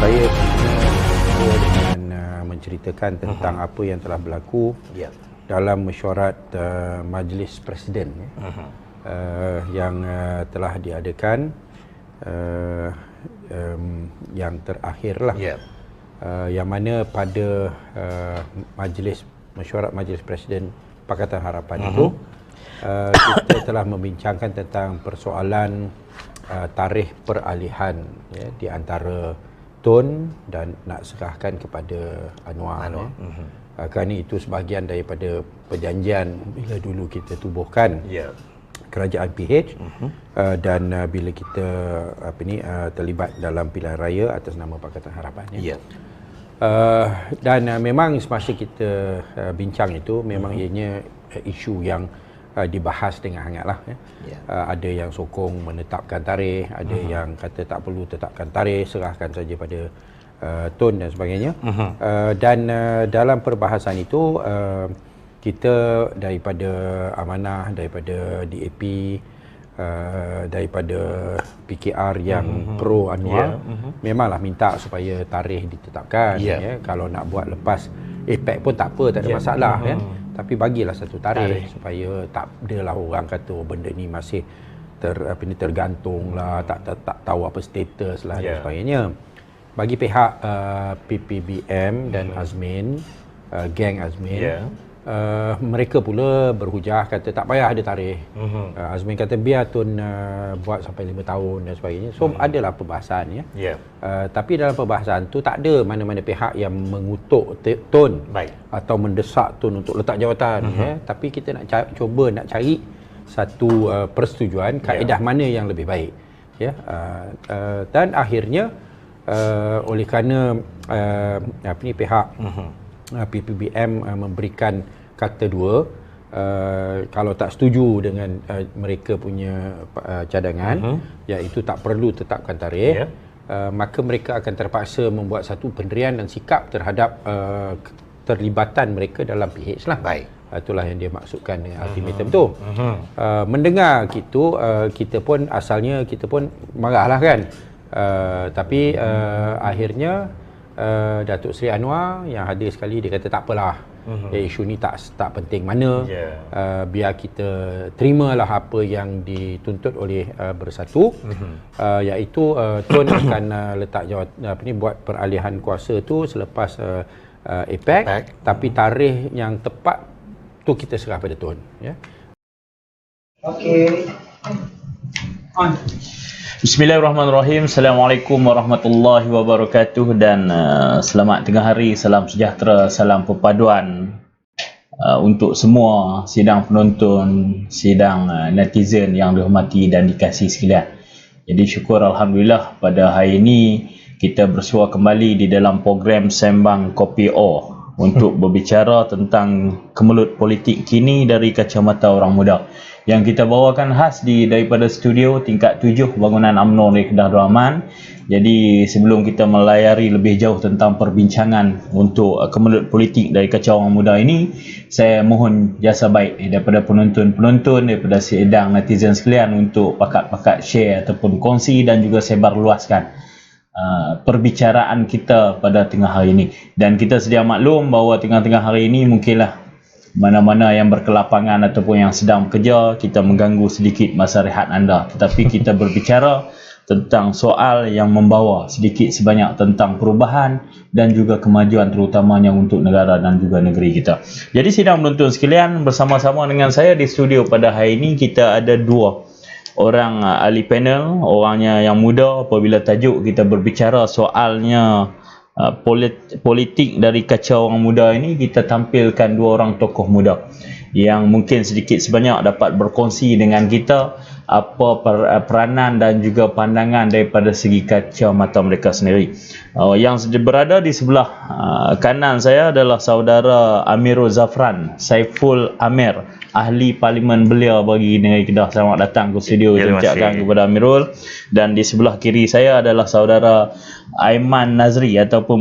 Saya dengan menceritakan tentang apa yang telah berlaku dalam mesyuarat Majlis Presiden yang telah diadakan yang terakhirlah, yang mana pada mesyuarat Majlis Presiden Pakatan Harapan itu kita telah membincangkan tentang persoalan tarikh peralihan di antara Tun dan nak serahkan kepada Anwar. Kerana itu sebahagian daripada perjanjian bila dulu kita tubuhkan kerajaan PH dan bila kita terlibat dalam pilihan raya atas nama Pakatan Harapan. Dan memang semasa kita bincang itu memang ianya isu yang dibahas dengan hangatlah. Ada yang sokong menetapkan tarikh, ada yang kata tak perlu tetapkan tarikh, serahkan saja pada Tun dan sebagainya. Dan dalam perbahasan itu kita daripada Amanah, daripada DAP, daripada PKR yang pro Anwar, memanglah minta supaya tarikh ditetapkan. Kalau nak buat lepas APEC pun tak apa, tak ada masalah. Tapi bagilah satu tarikh supaya tak adalah orang kata benda ni masih tergantung lah, tak tahu apa status lah dan sebagainya. Bagi pihak PPBM dan Azmin, geng Azmin, mereka pula berhujah kata tak payah ada tarikh. Azmin kata biar Tun buat sampai 5 tahun dan sebagainya. So adalah perbahasan tapi dalam perbahasan tu tak ada mana-mana pihak yang mengutuk Tun atau mendesak Tun untuk letak jawatan. Tapi kita nak cuba nak cari satu persetujuan kaedah mana yang lebih baik. Dan akhirnya oleh kerana pihak PPBM memberikan kata dua, kalau tak setuju dengan mereka punya cadangan, iaitu tak perlu tetapkan tarikh, maka mereka akan terpaksa membuat satu pendirian dan sikap terhadap terlibatan mereka dalam PH lah. Itulah yang dia maksudkan dengan ultimatum tu. Mendengar gitu, kita pun asalnya kita pun marahlah kan. Tapi akhirnya Datuk Seri Anwar yang hadir sekali, dia kata tak apalah, isu ni tak penting mana, biar kita terimalah apa yang dituntut oleh Bersatu, iaitu Tun akan letak buat peralihan kuasa tu selepas APEC, tapi tarikh yang tepat tu kita serah pada Tun. Okey. Bismillahirrahmanirrahim. Assalamualaikum warahmatullahi wabarakatuh dan selamat tengah hari, salam sejahtera, salam perpaduan untuk semua sidang penonton, sidang netizen yang dihormati dan dikasihi sekalian. Jadi syukur Alhamdulillah pada hari ini kita bersua kembali di dalam program Sembang Kopi O untuk berbicara tentang kemelut politik kini dari kacamata orang muda, yang kita bawakan khas daripada studio tingkat 7 bangunan UMNO di Kedah Deraman. Jadi sebelum kita melayari lebih jauh tentang perbincangan untuk kemelut politik dari kacau orang muda ini, saya mohon jasa baik daripada penonton-penonton, daripada sidang netizen sekalian untuk pakat-pakat share ataupun kongsi dan juga sebar luaskan perbicaraan kita pada tengah hari ini. Dan kita sedia maklum bahawa tengah-tengah hari ini mungkinlah mana-mana yang berkelapangan ataupun yang sedang bekerja, kita mengganggu sedikit masa rehat anda. Tetapi kita berbicara tentang soal yang membawa sedikit sebanyak tentang perubahan dan juga kemajuan terutamanya untuk negara dan juga negeri kita. Jadi sidang penonton sekalian, bersama-sama dengan saya di studio pada hari ini kita ada dua orang ahli panel, orangnya yang muda. Apabila tajuk kita berbicara soalnya politik dari kacau orang muda ini, kita tampilkan dua orang tokoh muda yang mungkin sedikit sebanyak dapat berkongsi dengan kita apa peranan dan juga pandangan daripada segi kacamata mereka sendiri. Yang berada di sebelah kanan saya adalah saudara Amirul Zafran Saiful Amir, ahli parlimen belia bagi negeri Kedah. Selamat datang ke studio. Saya ucapkan kepada Amirul. Dan di sebelah kiri saya adalah saudara Aiman Nazri ataupun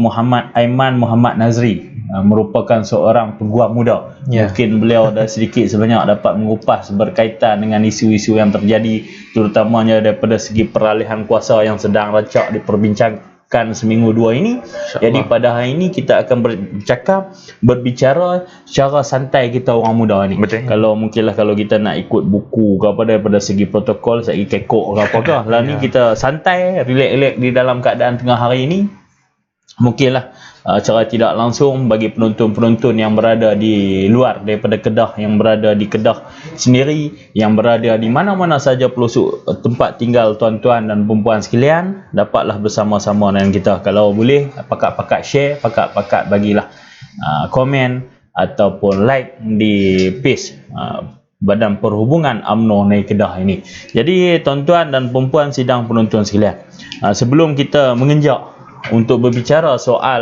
Aiman Muhammad Nazri, merupakan seorang peguam muda. Mungkin beliau dah sedikit sebanyak dapat mengupas berkaitan dengan isu-isu yang terjadi, terutamanya daripada segi peralihan kuasa yang sedang rancak seminggu dua ini. Jadi pada hari ini kita akan berbicara secara santai kita orang muda ni. Betul. Kalau mungkinlah kalau kita nak ikut buku ke apa daripada segi protokol, segi kekok ke apakah. Lah ni kita santai, relax-relax di dalam keadaan tengah hari ini. Mungkinlah cara tidak langsung bagi penonton-penonton yang berada di luar daripada Kedah, yang berada di Kedah sendiri, yang berada di mana-mana saja pelosok tempat tinggal tuan-tuan dan perempuan sekalian, dapatlah bersama-sama dengan kita. Kalau boleh pakat-pakat share, pakat-pakat bagilah komen ataupun like di page Badan Perhubungan UMNO Negeri Kedah ini. Jadi tuan-tuan dan perempuan sidang penonton sekalian, sebelum kita mengenjak untuk berbicara soal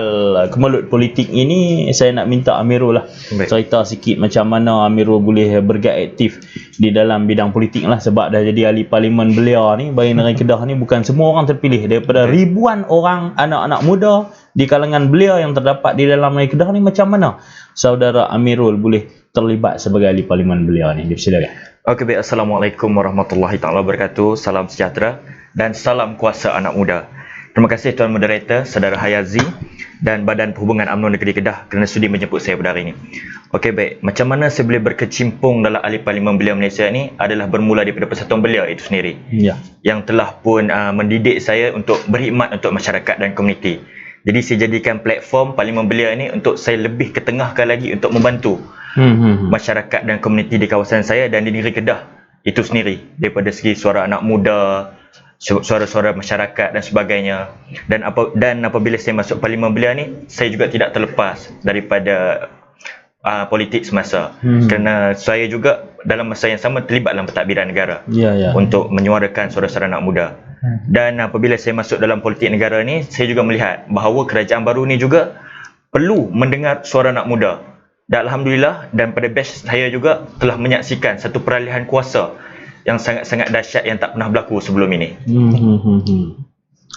kemelut politik ini, saya nak minta Amirul lah cerita sikit macam mana Amirul boleh bergerak aktif di dalam bidang politik lah, sebab dah jadi ahli parlimen belia ni bagi negeri Kedah ni. Bukan semua orang terpilih daripada ribuan orang anak-anak muda di kalangan belia yang terdapat di dalam negeri Kedah ni. Macam mana saudara Amirul boleh terlibat sebagai ahli parlimen belia ni? Silakan. Okey, baik. Assalamualaikum warahmatullahi taala wabarakatuh. Salam sejahtera dan salam kuasa anak muda. Terima kasih Tuan Moderator, Saudara Hayazi dan Badan Perhubungan UMNO Negeri Kedah kerana sudi menjemput saya pada hari ini. Okey, baik. Macam mana saya boleh berkecimpung dalam ahli parlimen belia Malaysia ni adalah bermula daripada Persatuan Belia itu sendiri. Ya. Yang telah pun mendidik saya untuk berkhidmat untuk masyarakat dan komuniti. Jadi saya jadikan platform parlimen belia ni untuk saya lebih ketengahkan lagi untuk membantu masyarakat dan komuniti di kawasan saya dan di negeri Kedah itu sendiri, daripada segi suara anak muda, suara-suara masyarakat dan sebagainya. Dan apabila saya masuk parlimen belia ni, saya juga tidak terlepas daripada politik semasa. Kerana saya juga dalam masa yang sama terlibat dalam pentadbiran negara untuk menyuarakan suara-suara anak muda. Dan apabila saya masuk dalam politik negara ni, saya juga melihat bahawa kerajaan baru ni juga perlu mendengar suara anak muda. Dan alhamdulillah, dan pada batch saya juga telah menyaksikan satu peralihan kuasa yang sangat-sangat dahsyat yang tak pernah berlaku sebelum ini.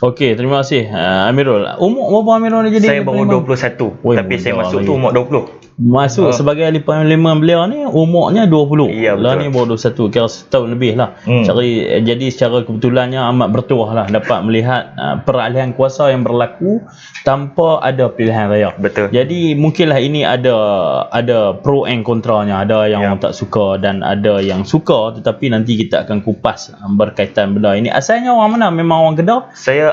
Okey, terima kasih Amirul. Umur berapa Amirul ni jadi? Saya baru 21. Tapi saya masuk tu umur 20. Masuk sebagai ahli parlimen belia ni umurnya 20. Ya, lah ni baru 21, kira setahun lebih lah. Jadi secara kebetulannya amat bertuah lah dapat melihat peralihan kuasa yang berlaku tanpa ada pilihan raya. Betul. Jadi mungkinlah ini ada pro and kontranya. Ada yang orang tak suka dan ada yang suka, tetapi nanti kita akan kupas berkaitan benda ini. Asalnya orang mana? Memang orang Kedah? Saya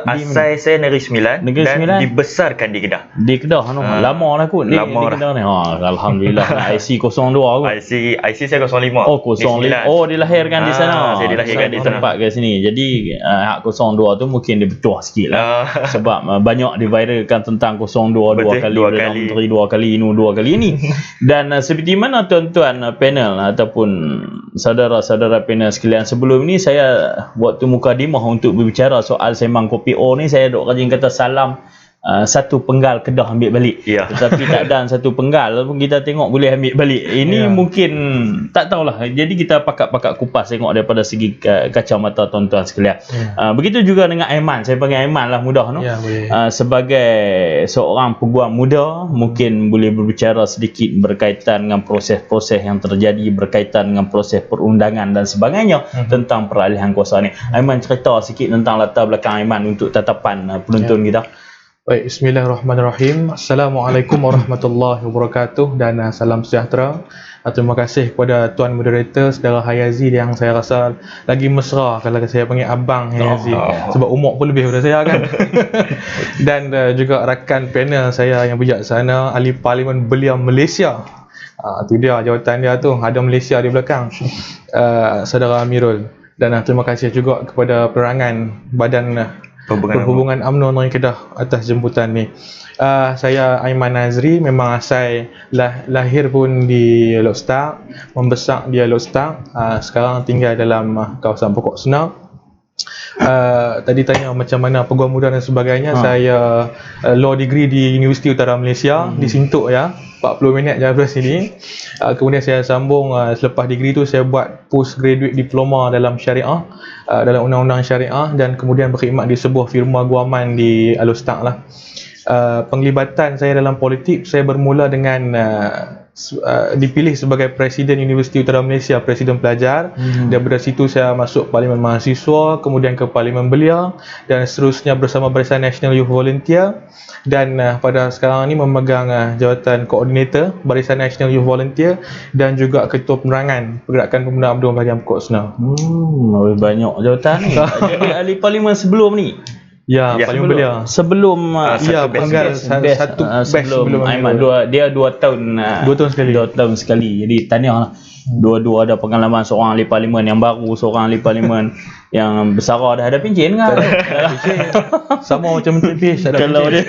Negeri Sembilan dan dibesarkan di Kedah. Di Kedah lama lah kot. Lama di Kedah ni. Alhamdulillah. IC 02 kot. IC saya 05. Oh 05. Oh dilahirkan di sana. Saya dilahirkan di sana. Tempat kat sini. Jadi hak 02 tu mungkin dia bertuah sikit lah. Sebab banyak diviralkan tentang 02 dua kali, Menteri 2 kali, ini 2 kali ini. Dan seperti mana tuan-tuan panel ataupun saudara-saudara panel sekalian, sebelum ni saya waktu mukadimah untuk berbicara soal sembang kopi O ni, saya duk rajin kata salam satu penggal Kedah ambil balik. Tetapi tak ada satu penggal pun kita tengok boleh ambil balik. Ini mungkin tak tahulah. Jadi kita pakat-pakat kupas tengok daripada segi kacamata tuan-tuan sekalian. Begitu juga dengan Aiman. Saya panggil Aiman lah mudah no? Sebagai seorang peguam muda, mungkin boleh berbicara sedikit berkaitan dengan proses-proses yang terjadi, berkaitan dengan proses perundangan dan sebagainya tentang peralihan kuasa ni. Aiman cerita sikit tentang latar belakang Aiman untuk tatapan penonton kita. Baik, bismillahirrahmanirrahim. Assalamualaikum warahmatullahi wabarakatuh dan salam sejahtera. Terima kasih kepada Tuan Moderator, Saudara Hayazi, yang saya rasa lagi mesra kalau saya panggil Abang Hayazi. Sebab umur pun lebih daripada saya kan. Dan juga rakan panel saya yang bijaksana, ahli parlimen belia Malaysia. Tu dia jawatan dia tu, ada Malaysia di belakang. Saudara Amirul. Dan terima kasih juga kepada perangan Badan Perhubungan UMNO Negeri Kedah atas jemputan ni. Saya Aiman Nazri, memang asal lahir pun di Lok Star, membesar di Lok Star. Sekarang tinggal dalam kawasan Pokok Senar. Tadi tanya macam mana peguam muda dan sebagainya. Saya law degree di Universiti Utara Malaysia di Sintok 40 minit je dari sini. Kemudian saya sambung selepas degree tu saya buat postgraduate diploma dalam syariah, dalam undang-undang syariah, dan kemudian berkhidmat di sebuah firma guaman di Alostak lah. Penglibatan saya dalam politik, saya bermula dengan dipilih sebagai Presiden Universiti Utara Malaysia, Presiden Pelajar. Daripada situ saya masuk Parlimen Mahasiswa, kemudian ke Parlimen Belia dan seterusnya bersama Barisan Nasional Youth Volunteer, dan pada sekarang ini memegang jawatan Koordinator Barisan Nasional Youth Volunteer dan juga Ketua Penerangan Pergerakan Pemuda Abdul Badiam Pokok Senau. Lebih banyak jawatan ni. Jadi ahli parlimen sebelum ni. Ya, Parlimen Belia. Sebelum ya, penggal satu batch sebelum Aiman, dia 2 tahun 2 tahun sekali. 2 tahun sekali. Jadi tahniahlah. Dua-dua ada pengalaman, seorang ahli parlimen yang baru, seorang ahli parlimen yang bersara dah ada pencen kan. Sama macam Menteri PH ada kalau pencen.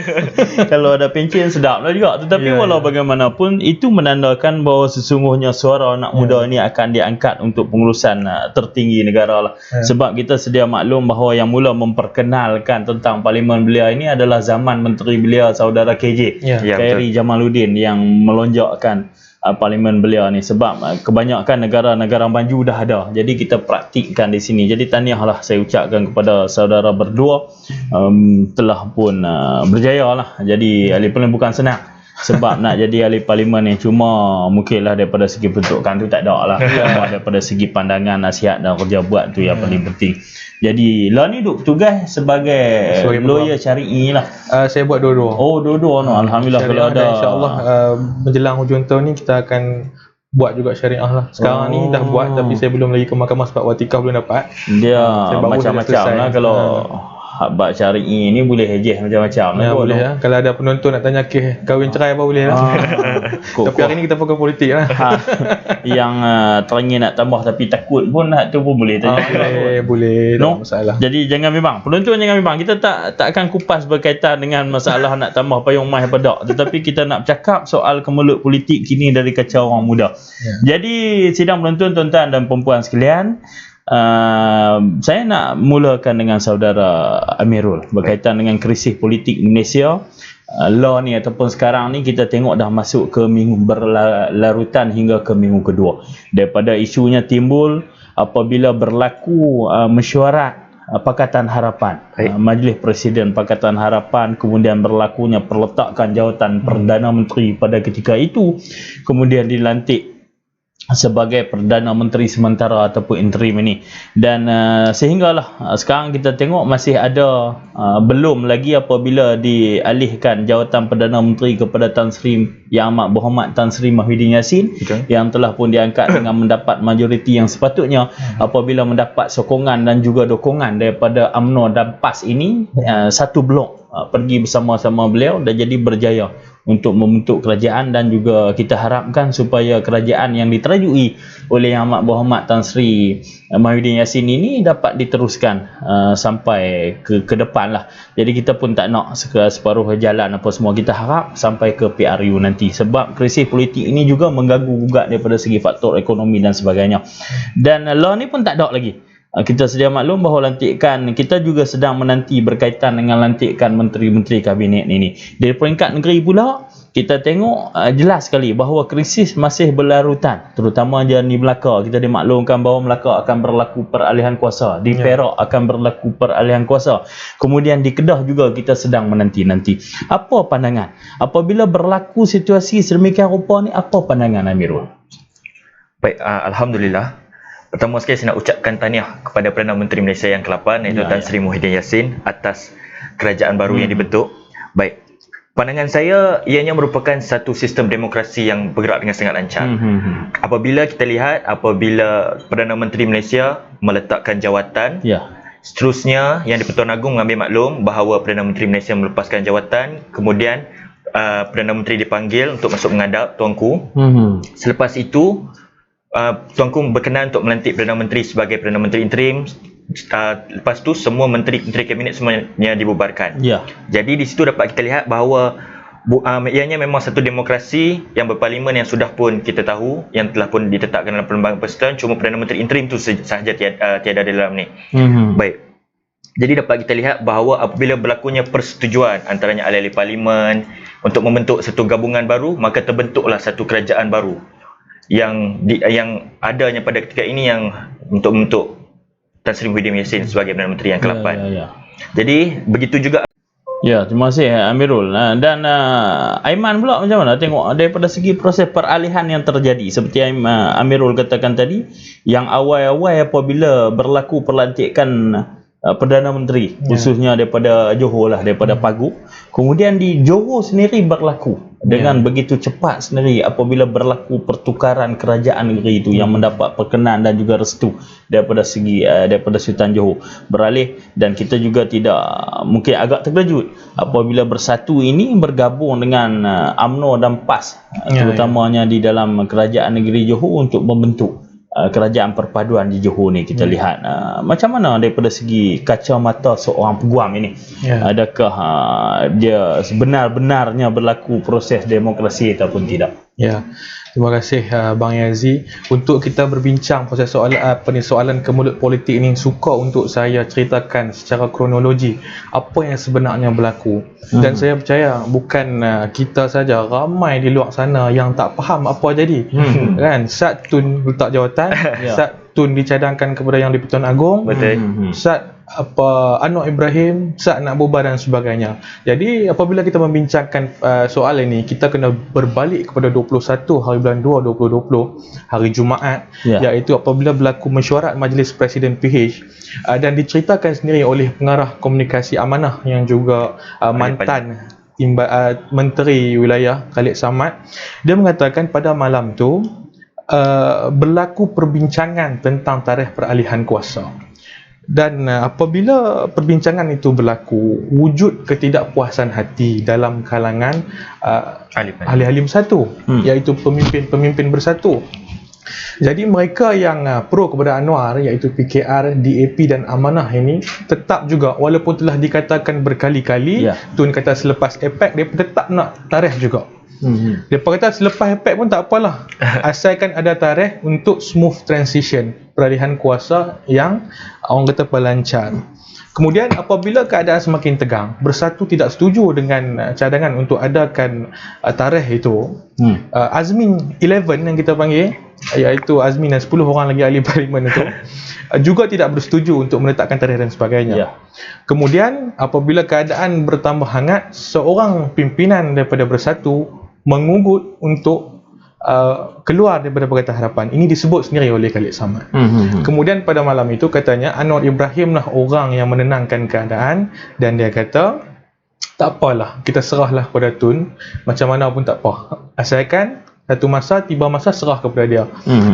kalau ada pencen sedap lah juga. Tetapi walau bagaimanapun itu menandakan bahawa sesungguhnya suara anak muda ini akan diangkat untuk pengurusan tertinggi negara lah. Sebab kita sedia maklum bahawa yang mula memperkenalkan tentang Parlimen Belia ini adalah zaman Menteri Belia saudara KJ, Khairi Jamaluddin, yang melonjakkan Parlimen Belia ni. Sebab kebanyakan negara-negara maju dah ada, jadi kita praktikkan di sini. Jadi tahniahlah saya ucapkan kepada saudara berdua, telah pun berjaya lah. Jadi ahli parlimen bukan senang. Sebab nak jadi ahli parlimen ni cuma mungkinlah daripada segi bentukan tu tak ada lah. Cuma daripada segi pandangan, nasihat dan kerja buat tu yang paling penting. Jadi lah ni duk tugas sebagai lawyer syari'i lah. Saya buat dua-dua. Oh, dua-dua no. Alhamdulillah kalau ada. InsyaAllah menjelang hujung tahun ni kita akan buat juga syariah lah. Sekarang ni dah buat tapi saya belum lagi ke mahkamah sebab watikah belum dapat. Dia macam-macam lah kalau bab syari'i ni boleh hejeh macam-macam lah. Boleh lah. Kalau ada penonton nak tanya kes kahwin cerai apa boleh lah. Tapi hari ni kita fokus politik lah. Yang teringin nak tambah tapi takut pun tu pun boleh tanya. Boleh. No? Masalah. Jadi jangan bimbang. Penonton jangan bimbang. Kita tak akan kupas berkaitan dengan masalah nak tambah payung mai apa tak. Tetapi kita nak bercakap soal kemelut politik kini dari kaca orang muda. Jadi sidang penonton, tuan-tuan dan perempuan sekalian, saya nak mulakan dengan saudara Amirul berkaitan dengan krisis politik Malaysia. Law ni ataupun sekarang ni kita tengok dah masuk ke minggu berlarutan hingga ke minggu kedua. Daripada isunya timbul apabila berlaku mesyuarat Pakatan Harapan, Majlis Presiden Pakatan Harapan, kemudian berlakunya perletakan jawatan Perdana Menteri pada ketika itu, kemudian dilantik sebagai Perdana Menteri sementara ataupun interim ini. Dan sehinggalah sekarang kita tengok masih ada belum lagi apabila dialihkan jawatan Perdana Menteri kepada Tan Sri Yang Amat Berhormat Tan Sri Muhyiddin Yassin, yang telah pun diangkat dengan mendapat majoriti yang sepatutnya. Apabila mendapat sokongan dan juga dukungan daripada UMNO dan PAS ini, satu blok pergi bersama-sama beliau dan jadi berjaya untuk membentuk kerajaan. Dan juga kita harapkan supaya kerajaan yang diterajui oleh Yang Amat Berhormat Tan Sri Muhyiddin Yassin ini dapat diteruskan sampai ke depan lah. Jadi kita pun tak nak separuh jalan apa semua. Kita harap sampai ke PRU nanti, sebab krisis politik ini juga mengganggu juga daripada segi faktor ekonomi dan sebagainya. Dan law ni pun tak ada lagi. Kita sedia maklum bahawa lantikan, kita juga sedang menanti berkaitan dengan lantikan menteri-menteri kabinet ini. Dari peringkat negeri pula, kita tengok jelas sekali bahawa krisis masih berlarutan, terutama di Melaka. Kita dimaklumkan bahawa Melaka akan berlaku peralihan kuasa, di Perak akan berlaku peralihan kuasa, kemudian di Kedah juga kita sedang menanti-nanti. Apa pandangan apabila berlaku situasi sedemikian rupa ni? Apa pandangan Amirul? Baik, alhamdulillah. Pertama sekali saya nak ucapkan tahniah kepada Perdana Menteri Malaysia yang ke-8 iaitu Tan Sri Muhyiddin Yassin atas kerajaan baru yang dibentuk. Baik, pandangan saya ianya merupakan satu sistem demokrasi yang bergerak dengan sangat lancar. Apabila kita lihat, apabila Perdana Menteri Malaysia meletakkan jawatan, seterusnya Yang di-Pertuan Agong mengambil maklum bahawa Perdana Menteri Malaysia melepaskan jawatan, kemudian Perdana Menteri dipanggil untuk masuk menghadap Tuanku. Selepas itu Tuanku berkenan untuk melantik Perdana Menteri sebagai Perdana Menteri interim. Lepas tu semua menteri-menteri kabinet semuanya dibubarkan. Jadi di situ dapat kita lihat bahawa ianya memang satu demokrasi yang berparlimen yang sudah pun kita tahu, yang telah pun ditetapkan dalam Perlembagaan Persekutuan. Cuma Perdana Menteri interim tu sahaja tiada di dalam ni. Baik. Jadi dapat kita lihat bahawa apabila berlakunya persetujuan antaranya ahli-ahli parlimen untuk membentuk satu gabungan baru, maka terbentuklah satu kerajaan baru yang adanya pada ketika ini, yang untuk Tan Sri Muhyiddin Yassin sebagai Perdana Menteri yang ke-8. Jadi begitu juga Ya, terima kasih Amirul. Dan Aiman pula macam mana tengok daripada segi proses peralihan yang terjadi seperti Amirul katakan tadi, yang awal-awal apabila berlaku pelantikan Perdana Menteri, khususnya daripada Johor lah, daripada Pagu, kemudian di Johor sendiri berlaku dengan begitu cepat sendiri apabila berlaku pertukaran kerajaan negeri itu yang mendapat perkenan dan juga restu daripada segi daripada Sultan Johor beralih. Dan kita juga tidak mungkin agak terkejut apabila Bersatu ini bergabung dengan UMNO dan PAS, terutamanya di dalam kerajaan negeri Johor untuk membentuk kerajaan perpaduan di Johor ni. Kita lihat macam mana daripada segi kacamata seorang peguam ini, adakah dia sebenar-benarnya berlaku proses demokrasi ataupun tidak? Ya, terima kasih Bang Yazi. Untuk kita berbincang pasal soalan kemulut politik ini, suka untuk saya ceritakan secara kronologi apa yang sebenarnya berlaku. Dan saya percaya bukan kita saja, ramai di luar sana yang tak faham apa jadi. Kan, Sat Tun letak jawatan, Sat Tun dicadangkan kepada Yang di-Pertuan Agong, Sat Anwar Ibrahim, Sat nak bubar dan sebagainya. Jadi apabila kita membincangkan soal ini, kita kena berbalik kepada 21 hari bulan 2 2020, hari Jumaat, iaitu apabila berlaku mesyuarat Majlis Presiden PH, dan diceritakan sendiri oleh pengarah komunikasi amanah yang juga mantan Menteri Wilayah Khalid Samad. Dia mengatakan pada malam tu berlaku perbincangan tentang tarikh peralihan kuasa. Dan apabila perbincangan itu berlaku, wujud ketidakpuasan hati dalam kalangan ahli-ahli Bersatu, iaitu pemimpin-pemimpin Bersatu. Jadi mereka yang pro kepada Anwar, iaitu PKR, DAP dan Amanah ini, tetap juga walaupun telah dikatakan berkali-kali, Tun kata selepas APEC dia tetap nak tarikh juga. Mereka kata selepas APEC pun tak apalah, asalkan ada tarikh untuk smooth transition, peralihan kuasa yang orang kata lancar. Kemudian apabila keadaan semakin tegang, Bersatu tidak setuju dengan cadangan untuk adakan tarikh itu. Azmin 11 yang kita panggil, iaitu Azmin dan 10 orang lagi ahli parlimen itu juga tidak bersetuju untuk meletakkan tarikh dan sebagainya. Kemudian apabila keadaan bertambah hangat, seorang pimpinan daripada Bersatu mengugut untuk keluar daripada Pakatan Harapan. Ini disebut sendiri oleh Khalid Samad. Kemudian pada malam itu katanya Anwar Ibrahim lah orang yang menenangkan keadaan, dan dia kata tak apalah, kita serahlah kepada Tun, macam mana pun tak apa, asalkan satu masa, tiba masa serah kepada dia.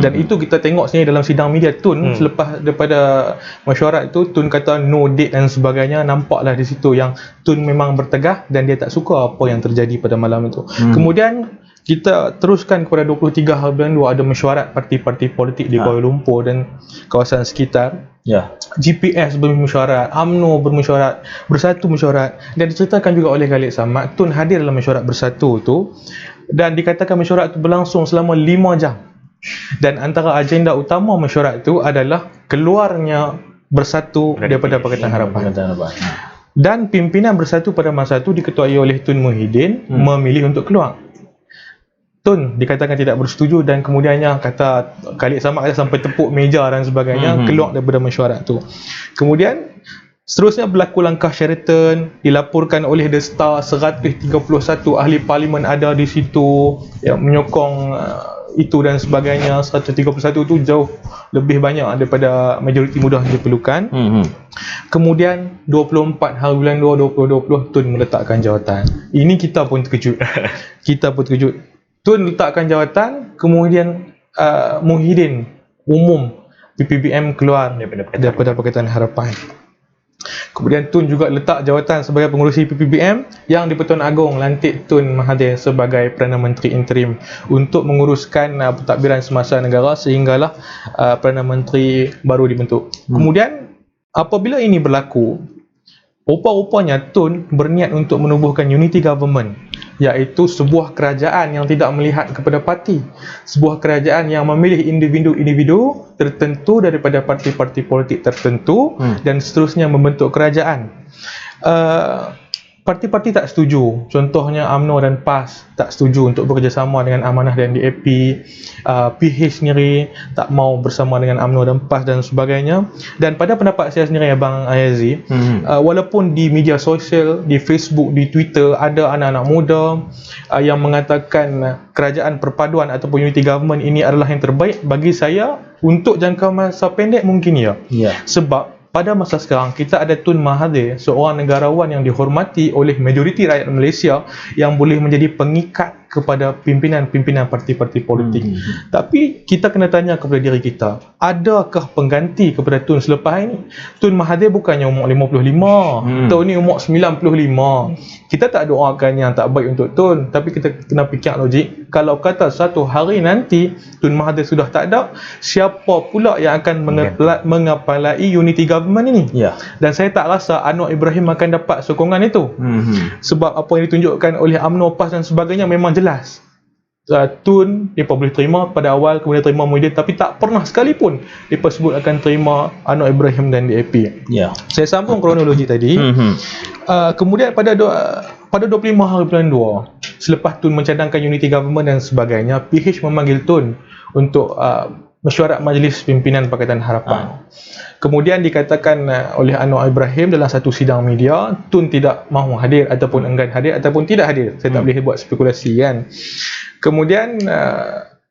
Dan itu kita tengok sini dalam sidang media Tun selepas daripada mesyuarat itu, Tun kata no date dan sebagainya. Nampaklah di situ yang Tun memang bertegah dan dia tak suka apa yang terjadi pada malam itu. Kemudian kita teruskan kepada 23 hari bulan 2, ada mesyuarat parti-parti politik di Kuala Lumpur dan kawasan sekitar. GPS bermesyuarat, UMNO bermesyuarat, Bersatu mesyuarat, dan diceritakan juga oleh Khalid Samad, Tun hadir dalam mesyuarat Bersatu tu, dan dikatakan mesyuarat itu berlangsung selama 5 jam. Dan antara agenda utama mesyuarat itu adalah keluarnya Bersatu daripada Pakatan Harapan. Dan pimpinan Bersatu pada masa itu diketuai oleh Tun Muhyiddin memilih untuk keluar. Tun dikatakan tidak bersetuju, dan kemudiannya kata Khalid Samad kata sampai tepuk meja dan sebagainya, keluar daripada mesyuarat itu. Kemudian seterusnya berlaku langkah Sheraton, dilaporkan oleh The Star 131 ahli parlimen ada di situ yang menyokong itu dan sebagainya. 131 itu jauh lebih banyak daripada majoriti mudah diperlukan. Kemudian 24 hari bulan 2 2020 Tun meletakkan jawatan. Ini kita pun terkejut. Tun letakkan jawatan, kemudian Muhyiddin umum PPBM keluar daripada Pakatan Harapan. Kemudian Tun juga letak jawatan sebagai pengurusi PPBM, yang di-Pertuan Agong lantik Tun Mahathir sebagai Perdana Menteri interim untuk menguruskan pentadbiran semasa negara sehinggalah Perdana Menteri baru dibentuk. Kemudian apabila ini berlaku, rupa-rupanya Tun berniat untuk menubuhkan unity government, iaitu sebuah kerajaan yang tidak melihat kepada parti, sebuah kerajaan yang memilih individu-individu tertentu daripada parti-parti politik tertentu dan seterusnya membentuk kerajaan. parti-parti tak setuju. Contohnya UMNO dan PAS tak setuju untuk bekerjasama dengan Amanah dan DAP. PH sendiri tak mau bersama dengan UMNO dan PAS dan sebagainya. Dan pada pendapat saya sendiri, Abang Ayazi, walaupun di media sosial, di Facebook, di Twitter, ada anak-anak muda yang mengatakan kerajaan perpaduan ataupun unity government ini adalah yang terbaik, bagi saya untuk jangka masa pendek mungkin ya. Sebab pada masa sekarang kita ada Tun Mahathir, seorang negarawan yang dihormati oleh majoriti rakyat Malaysia, yang boleh menjadi pengikat kepada pimpinan-pimpinan parti-parti politik. Tapi kita kena tanya kepada diri kita, adakah pengganti kepada Tun selepas ini? Tun Mahathir bukannya umur 55, tahun ni umur 95. Kita tak doakan yang tak baik untuk Tun, tapi kita kena fikir logik. Kalau kata satu hari nanti Tun Mahathir sudah tak ada, siapa pula yang akan mengepalai unity government ini? Dan saya tak rasa Anwar Ibrahim akan dapat sokongan itu. Sebab apa yang ditunjukkan oleh UMNO, PAS dan sebagainya memang jelas. Tun mereka boleh terima pada awal, kemudian terima Muhyiddin, tapi tak pernah sekalipun mereka sebut akan terima Anwar Ibrahim dan DAP. Saya sambung kronologi tadi. Kemudian pada 25 hari bulan 2, selepas Tun mencadangkan unity government dan sebagainya, PH memanggil Tun untuk mesyuarat Majlis Pimpinan Pakatan Harapan. Kemudian dikatakan oleh Anwar Ibrahim dalam satu sidang media, Tun tidak mahu hadir ataupun enggan hadir ataupun tidak hadir. Saya tak boleh buat spekulasi kan. Kemudian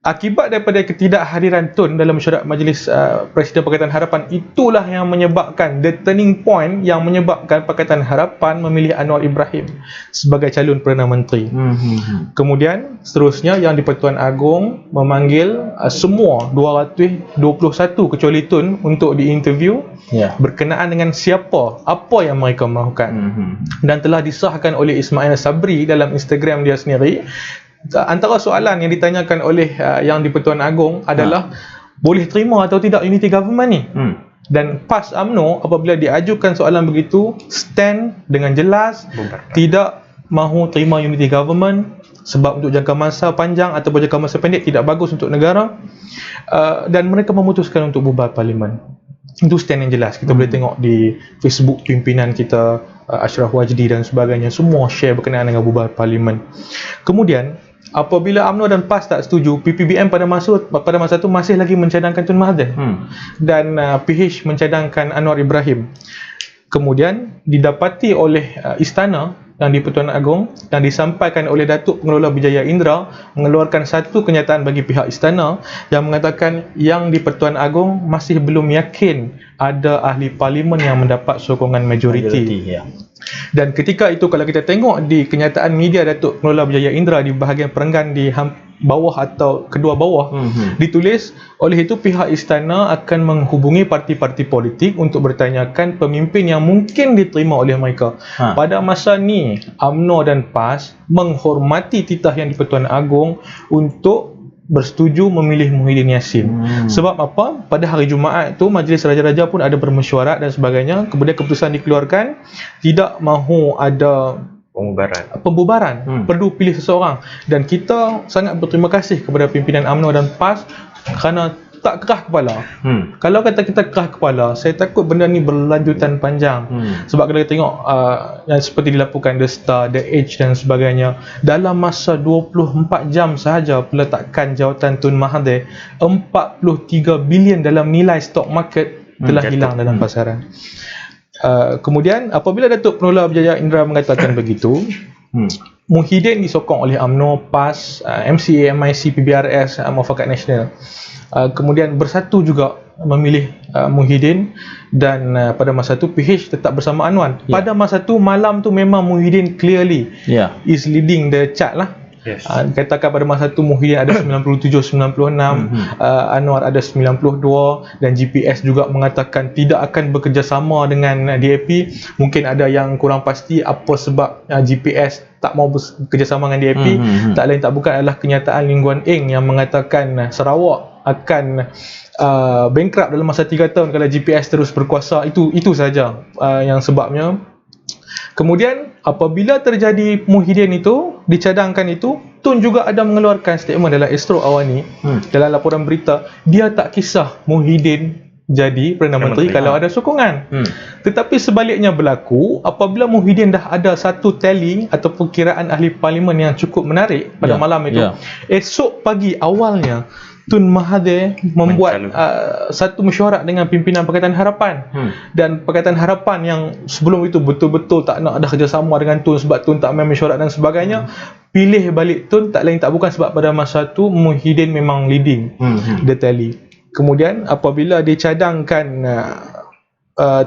akibat daripada ketidakhadiran Tun dalam mesyuarat Majlis Presiden Pakatan Harapan, itulah yang menyebabkan the turning point yang menyebabkan Pakatan Harapan memilih Anwar Ibrahim sebagai calon Perdana Menteri. Kemudian seterusnya yang di-Pertuan Agong memanggil semua 221 kecuali Tun untuk diinterview berkenaan dengan siapa, apa yang mereka mahukan. Dan telah disahkan oleh Ismail Sabri dalam Instagram dia sendiri. Antara soalan yang ditanyakan oleh yang di-Pertuan Agong adalah boleh terima atau tidak unity government ni. Dan PAS UMNO apabila diajukan soalan begitu, stand dengan jelas tidak mahu terima unity government sebab untuk jangka masa panjang atau jangka masa pendek tidak bagus untuk negara, dan mereka memutuskan untuk bubar parlimen. Itu stand yang jelas. Kita boleh tengok di Facebook pimpinan kita, Ashraf Wajdi dan sebagainya, semua share berkenaan dengan bubar parlimen. Kemudian apabila UMNO dan PAS tak setuju, PPBM pada masa itu masih lagi mencadangkan Tun Mahathir dan PH mencadangkan Anwar Ibrahim. Kemudian didapati oleh Istana yang di-Pertuan Agong dan disampaikan oleh Datuk Pengelola Bijaya Indra, mengeluarkan satu kenyataan bagi pihak Istana yang mengatakan yang di-Pertuan Agong masih belum yakin ada ahli parlimen yang mendapat sokongan majoriti. Dan ketika itu kalau kita tengok di kenyataan media Datuk Pengelola Bijaya Indra di bahagian perenggan di bawah atau kedua bawah, ditulis oleh itu pihak Istana akan menghubungi parti-parti politik untuk bertanyakan pemimpin yang mungkin diterima oleh mereka. Pada masa ni UMNO dan PAS menghormati titah yang di-Pertuan Agong untuk bersetuju memilih Muhyiddin Yassin. Sebab apa? Pada hari Jumaat itu Majlis Raja-Raja pun ada bermesyuarat dan sebagainya. Kemudian keputusan dikeluarkan tidak mahu ada pembubaran. Perlu pilih seseorang. Dan kita sangat berterima kasih kepada pimpinan UMNO dan PAS kerana tak kerah kepala. Kalau kata kita kerah kepala, saya takut benda ni berlanjutan panjang. Sebab kalau kita tengok yang seperti dilaporkan The Star, The Age dan sebagainya, dalam masa 24 jam sahaja peletakan jawatan Tun Mahathir, 43 bilion dalam nilai stock market telah hilang dalam pasaran. Kemudian apabila Datuk Pengelola Bijaya Indra mengatakan begitu, Muhyiddin disokong oleh UMNO, PAS, MCA, MIC, PBRS, Muafakat Nasional. Kemudian bersatu juga memilih Muhyiddin, dan pada masa tu PH tetap bersama Anwar. Pada masa tu malam tu memang Muhyiddin clearly is leading the chart lah. Katakan pada masa tu Muhyiddin ada 97, 96, Anwar ada 92, dan GPS juga mengatakan tidak akan bekerjasama dengan DAP. Mungkin ada yang kurang pasti apa sebab GPS tak mau bekerjasama dengan DAP. Tak lain tak bukan adalah kenyataan Lee Kuan Eng yang mengatakan Sarawak akan bankrupt dalam masa 3 tahun kalau GPS terus berkuasa. Itu saja yang sebabnya. Kemudian apabila terjadi Muhyiddin itu dicadangkan itu, Tun juga ada mengeluarkan statement dalam Astro Awani dalam laporan berita, dia tak kisah Muhyiddin jadi Perdana Menteri kalau ada sokongan. Tetapi sebaliknya berlaku apabila Muhyiddin dah ada satu tally atau perkiraan ahli parlimen yang cukup menarik pada malam itu. Esok pagi awalnya Tun Mahathir membuat satu mesyuarat dengan pimpinan Pakatan Harapan. Dan Pakatan Harapan yang sebelum itu betul-betul tak nak ada kerjasama dengan Tun sebab Tun tak main mesyuarat dan sebagainya, pilih balik Tun tak lain tak bukan sebab pada masa tu Muhyiddin memang leading the tally. Kemudian apabila dicadangkan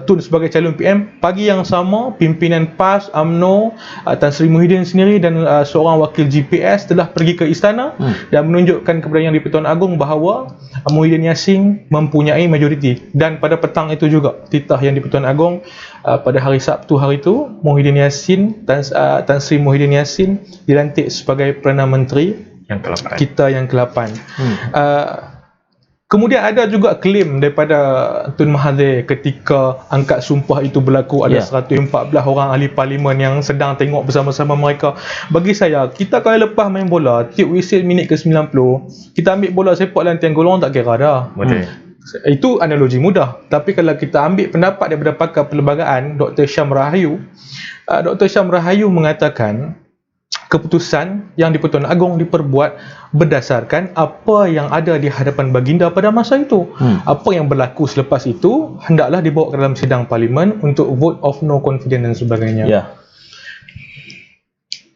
Tun sebagai calon PM, pagi yang sama pimpinan PAS, UMNO, Tan Sri Muhyiddin sendiri dan seorang wakil GPS telah pergi ke istana dan menunjukkan kepada Yang di-Pertuan Agong bahawa Muhyiddin Yassin mempunyai majoriti. Dan pada petang itu juga titah Yang di-Pertuan Agong pada hari Sabtu hari itu, Muhyiddin Yassin, Tan Sri Muhyiddin Yassin dilantik sebagai Perdana Menteri yang ke-8. Kita yang ke-8. Kemudian ada juga klaim daripada Tun Mahathir ketika angkat sumpah itu berlaku, ada 114 orang ahli parlimen yang sedang tengok bersama-sama mereka. Bagi saya, kita kalau lepas main bola, tiup whistle minit ke-90, kita ambil bola sepak dalam tiang golong tak kira dah. Itu analogi mudah. Tapi kalau kita ambil pendapat daripada pakar perlembagaan, Dr. Syam Rahayu, Dr. Syam Rahayu mengatakan keputusan Yang di-Pertuan Agong diperbuat berdasarkan apa yang ada di hadapan baginda pada masa itu. Apa yang berlaku selepas itu hendaklah dibawa ke dalam sidang parlimen untuk vote of no confidence dan sebagainya.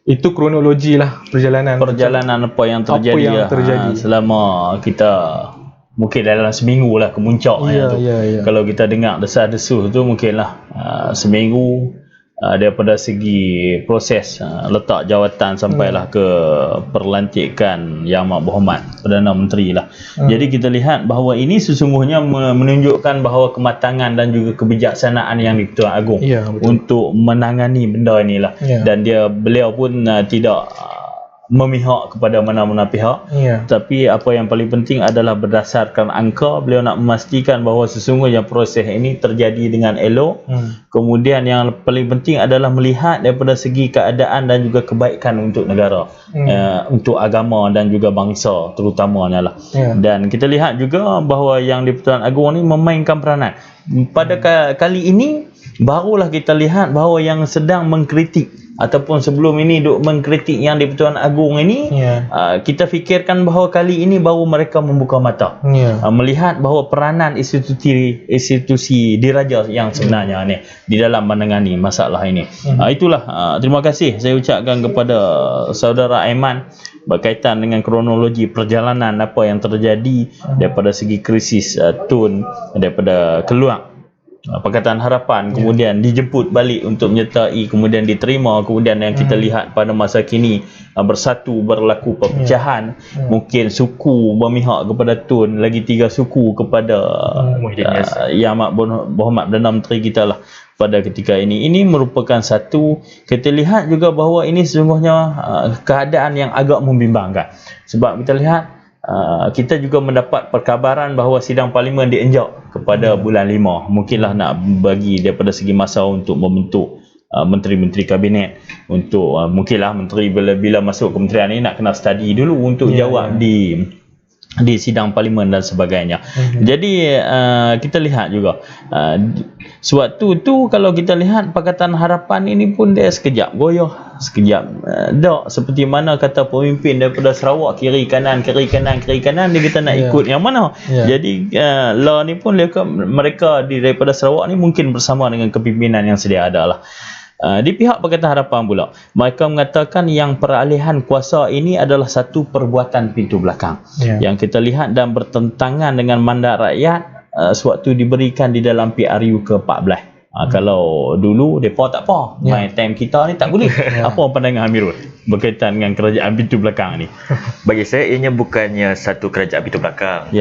Itu kronologi lah perjalanan apa yang terjadi, selama kita mungkin dalam seminggu lah kemuncak. Kalau kita dengar desas-desus tu mungkinlah seminggu daripada segi proses letak jawatan sampailah ke perlantikan Yang Amat Berhormat Perdana Menteri lah. Jadi kita lihat bahawa ini sesungguhnya menunjukkan bahawa kematangan dan juga kebijaksanaan Yang di-Pertuan Agong untuk menangani benda inilah. Dan beliau pun tidak memihak kepada mana-mana pihak, tapi apa yang paling penting adalah berdasarkan angka. Beliau nak memastikan bahawa sesungguhnya proses ini terjadi dengan elok. Kemudian yang paling penting adalah melihat daripada segi keadaan dan juga kebaikan untuk negara, untuk agama dan juga bangsa terutamanya lah. Dan kita lihat juga bahawa Yang di-Pertuan Agong ni memainkan peranan. Pada kali ini barulah kita lihat bahawa yang sedang mengkritik ataupun sebelum ini duk mengkritik Yang di-Pertuan Agong ini, kita fikirkan bahawa kali ini baru mereka membuka mata, melihat bahawa peranan institusi diraja yang sebenarnya ni di dalam menangani masalah ini. Itulah, terima kasih saya ucapkan kepada saudara Aiman berkaitan dengan kronologi perjalanan apa yang terjadi daripada segi krisis Tun, daripada keluar Pakatan Harapan, kemudian dijemput balik untuk menyertai, kemudian diterima, kemudian yang kita lihat pada masa kini bersatu, berlaku perpecahan. Mungkin suku bermihak kepada Tun, lagi 3 suku kepada Yang Amat Berhormat Perdana Menteri kita lah pada ketika ini. Ini merupakan satu, kita lihat juga bahawa ini sesungguhnya keadaan yang agak membimbangkan, sebab kita lihat kita juga mendapat perkabaran bahawa sidang parlimen dienjak kepada bulan 5. Mungkinlah nak bagi daripada segi masa untuk membentuk menteri-menteri kabinet, untuk mungkinlah menteri bila masuk kementerian ini nak kena study dulu untuk jawab di sidang parlimen dan sebagainya. Jadi kita lihat juga sewaktu tu kalau kita lihat Pakatan Harapan ini pun dia sekejap goyah, sekejap dak, seperti mana kata pemimpin daripada Sarawak, kiri kanan dia kata nak ikut yang mana. Jadi law ni pun mereka daripada Sarawak ni mungkin bersama dengan kepimpinan yang sedia ada lah. Di pihak Pakatan Harapan pula, mereka mengatakan yang peralihan kuasa ini adalah satu perbuatan pintu belakang yang kita lihat dan bertentangan dengan mandat rakyat sewaktu diberikan di dalam PRU ke-14. Kalau dulu mereka tak apa, main time kita ni tak boleh. Apa pandangan Amirul berkaitan dengan kerajaan pintu belakang ni? Bagi saya ianya bukannya satu kerajaan pintu belakang.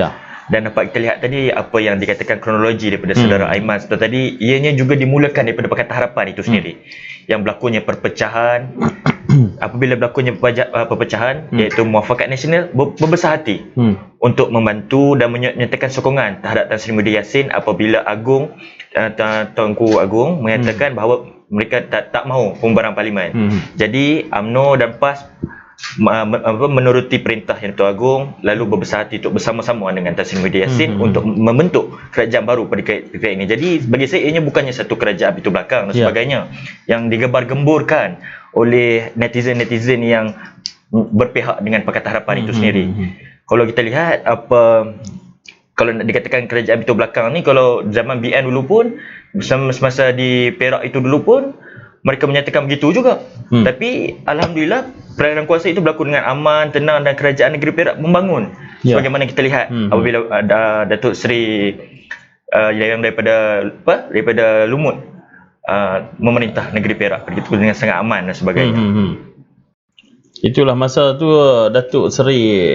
Dan dapat kita lihat tadi apa yang dikatakan kronologi daripada saudara Aiman tadi, ianya juga dimulakan daripada Pakatan Harapan itu sendiri. Yang berlakunya perpecahan, apabila berlakunya perpecahan, iaitu Muafakat Nasional berbesar hati untuk membantu dan menyatakan sokongan terhadap Tan Sri Muhyiddin Yassin apabila Tuanku Agong mengatakan bahawa mereka tak mahu pembubaran parlimen. Jadi UMNO dan PAS menuruti perintah Yang Dipertuan Agong, lalu berbesar hati untuk bersama-sama dengan Tan Sri Muhyiddin Yassin untuk membentuk kerajaan baru pada ketika ini. Jadi bagi saya ianya bukannya satu kerajaan pintu belakang dan sebagainya yang digembar-gemburkan oleh netizen-netizen yang berpihak dengan Pakatan Harapan itu sendiri. Kalau kita lihat kalau nak dikatakan kerajaan pintu belakang ni, kalau zaman BN dulu pun, semasa di Perak itu dulu pun mereka menyatakan begitu juga. Tapi alhamdulillah peredaran kuasa itu berlaku dengan aman, tenang dan kerajaan negeri Perak membangun. Sebagaimana kita lihat apabila Datuk Seri yang daripada Lumut memerintah negeri Perak begitu dengan sangat aman dan sebagainya. Itulah masa tu Datuk Seri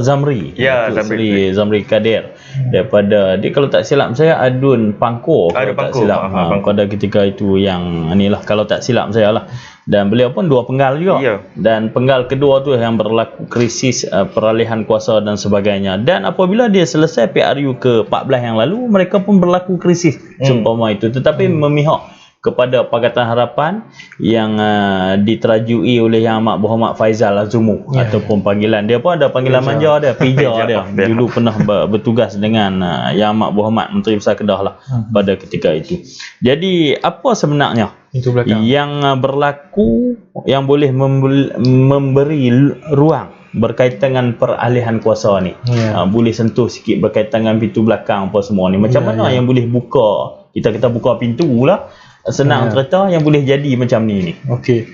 Zamri. Datuk Seri Zamri Kadir daripada dia, kalau tak silap saya, Adun Pangkor. Tak silap pada ketika itu yang inilah, kalau tak silap saya lah. Dan beliau pun dua penggal juga. Dan penggal kedua tu yang berlaku krisis peralihan kuasa dan sebagainya. Dan apabila dia selesai PRU ke-14 yang lalu, mereka pun berlaku krisis seumpama itu. Tetapi memihak kepada Pakatan Harapan yang diterajui oleh Yang Amat Berhormat Faizal Azumu, ataupun panggilan dia pun ada panggilan manja dia, Pija dia. Dulu pernah bertugas dengan Yang Amat Berhormat Menteri Besar Kedah lah pada ketika itu. Jadi apa sebenarnya yang berlaku yang boleh memberi ruang berkaitan dengan peralihan kuasa ni? Boleh sentuh sikit berkaitan dengan pintu belakang apa semua ni, macam mana yang boleh buka, kita buka pintu lah, senang cerita yang boleh jadi macam ni. Okey.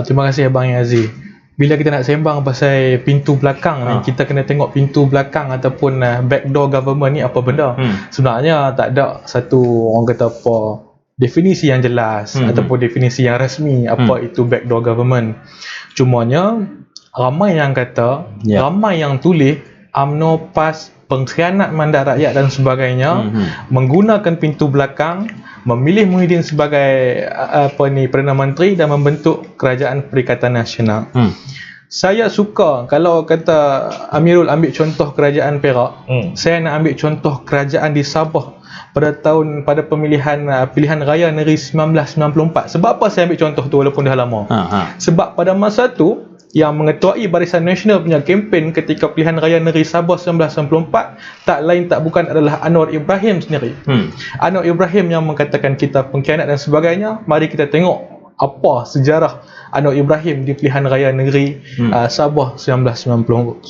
Terima kasih Abang Yazi. Bila kita nak sembang pasal pintu belakang ni, kita kena tengok pintu belakang ataupun backdoor government ni apa benda. Sebenarnya tak ada satu, orang kata apa, definisi yang jelas ataupun definisi yang rasmi apa itu backdoor government. Cumanya ramai yang kata, ramai yang tulis UMNO PAS pengkhianat mandat rakyat dan sebagainya, menggunakan pintu belakang, memilih Muhyiddin sebagai Perdana Menteri dan membentuk Kerajaan Perikatan Nasional. Saya suka kalau kata Amirul ambil contoh kerajaan Perak, saya nak ambil contoh kerajaan di Sabah pada pilihan raya negeri 1994. Sebab apa saya ambil contoh tu walaupun dah lama? Sebab pada masa tu yang mengetuai Barisan Nasional punya kempen ketika pilihan raya negeri Sabah 1994 tak lain tak bukan adalah Anwar Ibrahim sendiri. Anwar Ibrahim yang mengatakan kita pengkhianat dan sebagainya. Mari kita tengok apa sejarah Anwar Ibrahim di pilihan raya negeri Sabah 1994.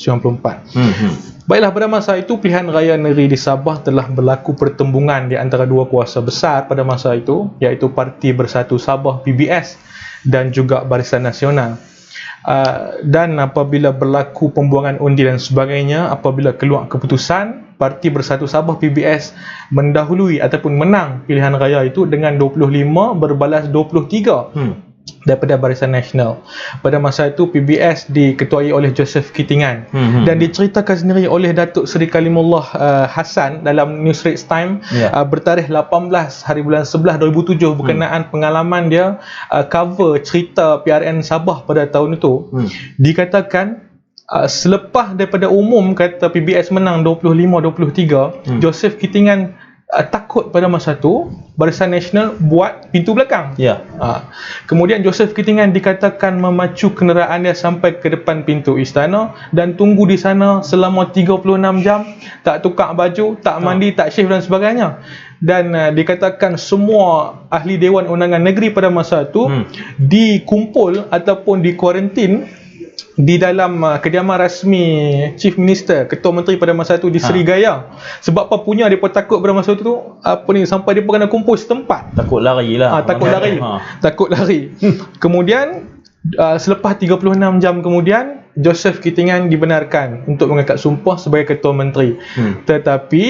Baiklah, pada masa itu pilihan raya negeri di Sabah telah berlaku pertembungan di antara dua kuasa besar pada masa itu, iaitu Parti Bersatu Sabah PBS dan juga Barisan Nasional. Dan apabila berlaku pembuangan undi dan sebagainya, apabila keluar keputusan, Parti Bersatu Sabah PBS mendahului ataupun menang pilihan raya itu dengan 25 berbalas 23 daripada Barisan Nasional. Pada masa itu PBS diketuai oleh Joseph Keatingan dan diceritakan sendiri oleh Datuk Seri Kalimullah Hassan dalam News Straits Times bertarikh 18 hari bulan 11 2007 berkenaan pengalaman dia cover cerita PRN Sabah pada tahun itu. Dikatakan selepas daripada umum kata PBS menang 25-23, Joseph Keatingan takut pada masa tu Barisan Nasional buat pintu belakang. Kemudian Joseph Keatingan dikatakan memacu kenderaan dia sampai ke depan pintu istana dan tunggu di sana selama 36 jam, tak tukar baju, tak mandi, tak shave dan sebagainya. Dan dikatakan semua ahli Dewan Undangan Negeri pada masa itu dikumpul ataupun dikuarantin di dalam kediaman rasmi Chief Minister, Ketua Menteri pada masa itu di Serigaya. Sebab apa punya dia pun takut pada masa itu sampai dia pun kena kumpul setempat. Takut lari lah. Takut lari. Kemudian selepas 36 jam kemudian Joseph Keatingan dibenarkan untuk mengangkat sumpah sebagai Ketua Menteri. Tetapi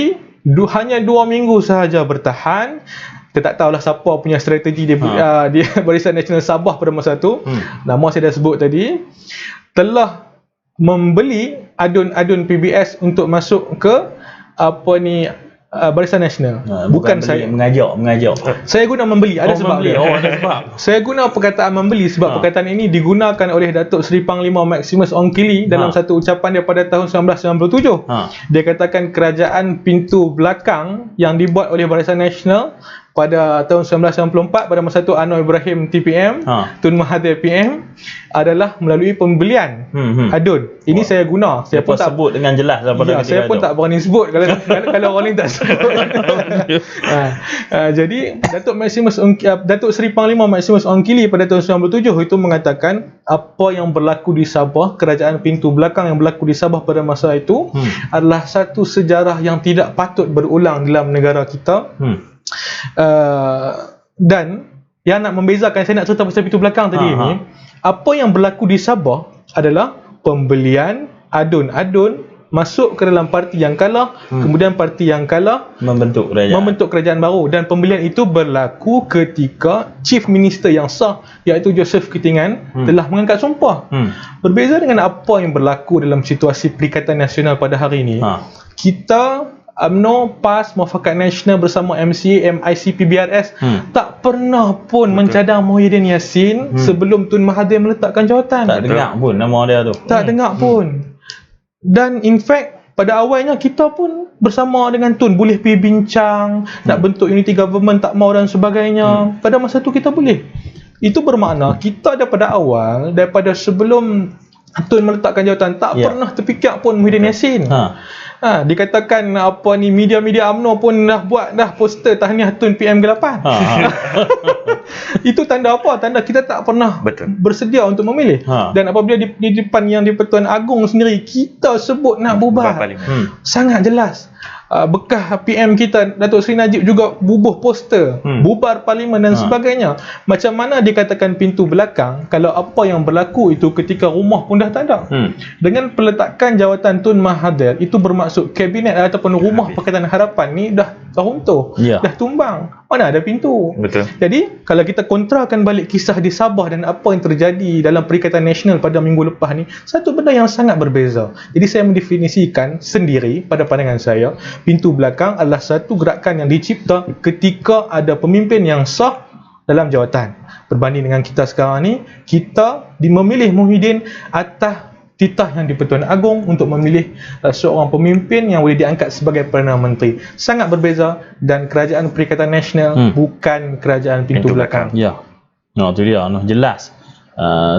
hanya 2 minggu sahaja bertahan. Kita tak tahulah siapa punya strategi di Barisan Nasional Sabah pada masa itu. Nama saya dah sebut tadi, telah membeli adun-adun PBS untuk masuk ke Barisan Nasional. Bukan saya mengajak. Saya guna membeli, ada sebab dia. Ada sebab. Saya guna perkataan membeli sebab perkataan ini digunakan oleh Datuk Seri Panglima Maximus Ongkili dalam satu ucapan dia pada tahun 1997. Dia katakan kerajaan pintu belakang yang dibuat oleh Barisan Nasional pada tahun 1994, pada masa itu Anwar Ibrahim TPM, Tun Mahathir PM, adalah melalui pembelian adun. Ini saya guna. Saya pun tak sebut dengan jelas pada saya pun tak berani sebut kalau orang lain tak sebut. Jadi Datuk Seri Panglima Maximus Ongkili pada tahun 97 itu mengatakan apa yang berlaku di Sabah, kerajaan pintu belakang yang berlaku di Sabah pada masa itu adalah satu sejarah yang tidak patut berulang dalam negara kita. Dan yang nak membezakan, saya nak cerita pasal pintu belakang tadi ni, apa yang berlaku di Sabah adalah pembelian adun masuk ke dalam parti yang kalah, kemudian parti yang kalah membentuk kerajaan baru, dan pembelian itu berlaku ketika Chief Minister yang sah iaitu Joseph Ketingan telah mengangkat sumpah. Berbeza dengan apa yang berlaku dalam situasi Perikatan Nasional pada hari ini. Kita UMNO, PAS, Muafakat Nasional bersama MCA, MICP, BRS tak pernah pun mencadang Muhyiddin Yassin sebelum Tun Mahathir meletakkan jawatan. Tak dengar pun nama dia tu. Tak dengar pun. Dan in fact pada awalnya kita pun bersama dengan Tun boleh pergi bincang nak bentuk unity government, tak mau dan sebagainya. Pada masa tu kita boleh. Itu bermakna kita daripada awal, daripada sebelum Tun meletakkan jawatan, tak pernah terfikir pun Muhyiddin Yassin. Dikatakan apa ni, media-media UMNO pun dah buat poster tahniah Tun PM8. Itu tanda apa? Tanda kita tak pernah bersedia untuk memilih. Dan apabila di depan Yang di-Pertuan Agong sendiri kita sebut nak bubar, sangat jelas. Bekas PM kita Datuk Seri Najib juga bubuh poster bubar parlimen dan sebagainya. Macam mana dikatakan pintu belakang kalau apa yang berlaku itu ketika rumah pun dah tak ada. Dengan peletakan jawatan Tun Mahathir, itu bermaksud kabinet ataupun rumah Pakatan Harapan ni dah runtuh, dah tumbang. Mana ada pintu. Betul. Jadi kalau kita kontrakan balik kisah di Sabah dan apa yang terjadi dalam Perikatan Nasional pada minggu lepas ni, satu benda yang sangat berbeza. Jadi saya mendefinisikan sendiri pada pandangan saya, pintu belakang adalah satu gerakan yang dicipta ketika ada pemimpin yang sah dalam jawatan. Berbanding dengan kita sekarang ni, kita memilih Muhyiddin atas titah Yang di-Pertuan Agong untuk memilih seorang pemimpin yang boleh diangkat sebagai Perdana Menteri. Sangat berbeza, dan kerajaan Perikatan Nasional bukan kerajaan pintu belakang. Ya. Itu dia, jelas.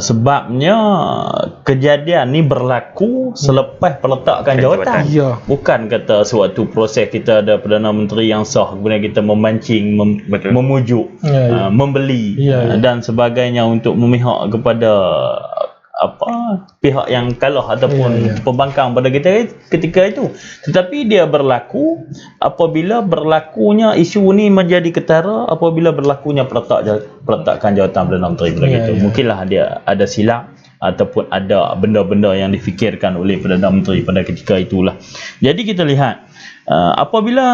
Sebabnya kejadian ni berlaku selepas peletakan jawatan. Bukan kata suatu proses kita ada Perdana Menteri yang sah, kemudian kita memancing, memujuk, membeli dan sebagainya untuk memihak kepada pihak yang kalah ataupun pembangkang pada kita ketika itu. Tetapi dia berlaku apabila berlakunya isu ni menjadi ketara, apabila berlakunya peletakan jawatan Perdana Menteri pada kita. Mungkinlah dia ada silap ataupun ada benda-benda yang difikirkan oleh Perdana Menteri pada ketika itulah. Jadi kita lihat apabila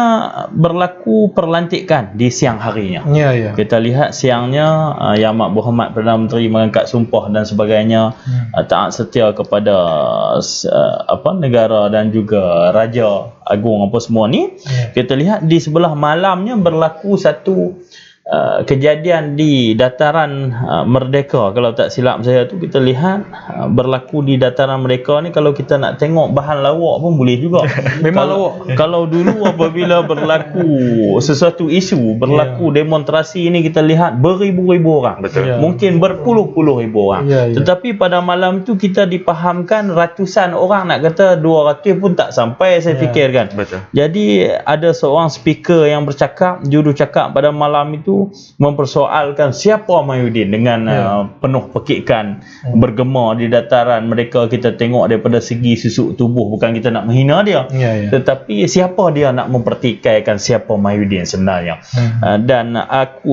berlaku perlantikan di siang harinya, kita lihat siangnya Yang Amat Berhormat Perdana Menteri mengangkat sumpah dan sebagainya, taat setia kepada negara dan juga Raja Agung apa semua ni. Kita lihat di sebelah malamnya berlaku satu kejadian di dataran Merdeka. Kalau tak silap saya tu, kita lihat berlaku di dataran Merdeka ni, kalau kita nak tengok bahan lawak pun boleh juga. Memang lawak. Kalau dulu apabila berlaku sesuatu isu, berlaku demonstrasi ni, kita lihat beribu-ribu orang. Mungkin berpuluh-puluh ribu orang. Tetapi pada malam tu kita dipahamkan ratusan orang, nak kata 200 pun tak sampai saya fikirkan. Jadi ada seorang speaker yang bercakap, juru cakap pada malam itu mempersoalkan siapa Muhyiddin dengan penuh pekikan, bergema di dataran mereka. Kita tengok daripada segi susuk tubuh, bukan kita nak menghina dia, tetapi siapa dia nak mempertikaikan siapa Muhyiddin sebenarnya. Dan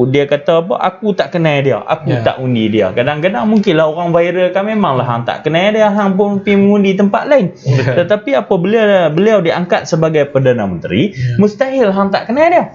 dia kata apa, aku tak kenal dia, aku tak undi dia. Kadang-kadang mungkinlah orang viralkan, memanglah hang tak kenal dia, hang pun pergi mengundi tempat lain. Tetapi apabila beliau diangkat sebagai Perdana Menteri, mustahil hang tak kenal dia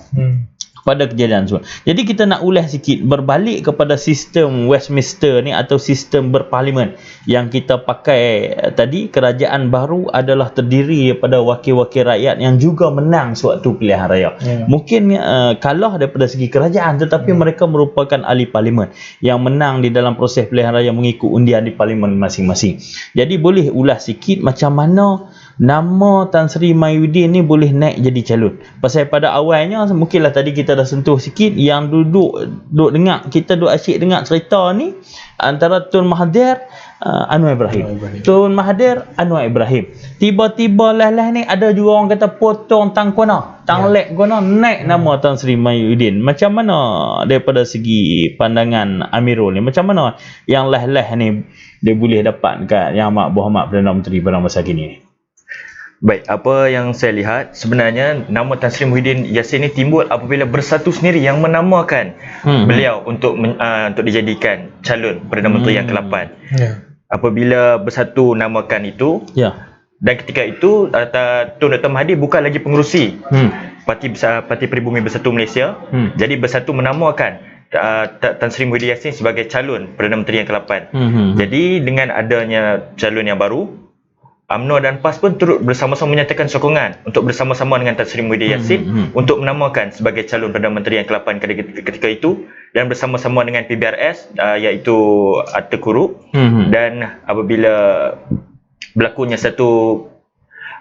pada kejadian tersebut. Jadi kita nak ulas sikit, berbalik kepada sistem Westminster ni atau sistem berparlimen yang kita pakai tadi. Kerajaan baru adalah terdiri daripada wakil-wakil rakyat yang juga menang suatu pilihan raya. Mungkin kalah daripada segi kerajaan, tetapi mereka merupakan ahli parlimen yang menang di dalam proses pilihan raya mengikut undian di parlimen masing-masing. Jadi boleh ulas sikit macam mana nama Tan Sri Mahyudin ni boleh naik jadi calon. Pasal pada awalnya mungkinlah tadi kita dah sentuh sikit, yang duduk dengar, kita duduk asyik dengar cerita ni antara Tun Mahathir, Anwar Ibrahim. Tun Mahathir, Anwar Ibrahim. Tiba-tiba lah ni ada juga orang kata potong tang kona, tang lek kona, naik nama Tan Sri Mahyudin. Macam mana daripada segi pandangan Amirul ni, macam mana yang lah ni dia boleh dapatkan Yang Amat Berhormat Perdana Menteri pada masa kini ni? Baik, apa yang saya lihat sebenarnya nama Tan Sri Muhyiddin Yassin ni timbul apabila Bersatu sendiri yang menamakan beliau untuk dijadikan calon Perdana Menteri yang ke-8. Apabila Bersatu namakan itu, dan ketika itu Tun Dr. Mahathir bukan lagi pengerusi Parti Pribumi Bersatu Malaysia. Jadi Bersatu menamakan Tan Sri Muhyiddin Yassin sebagai calon Perdana Menteri yang ke-8. Jadi dengan adanya calon yang baru, UMNO dan PAS pun turut bersama-sama menyatakan sokongan untuk bersama-sama dengan Tan Sri Muhyiddin Yassin untuk menamakan sebagai calon Perdana Menteri yang ke-8 ketika itu, dan bersama-sama dengan PBRS iaitu Tengku. Dan apabila berlakunya satu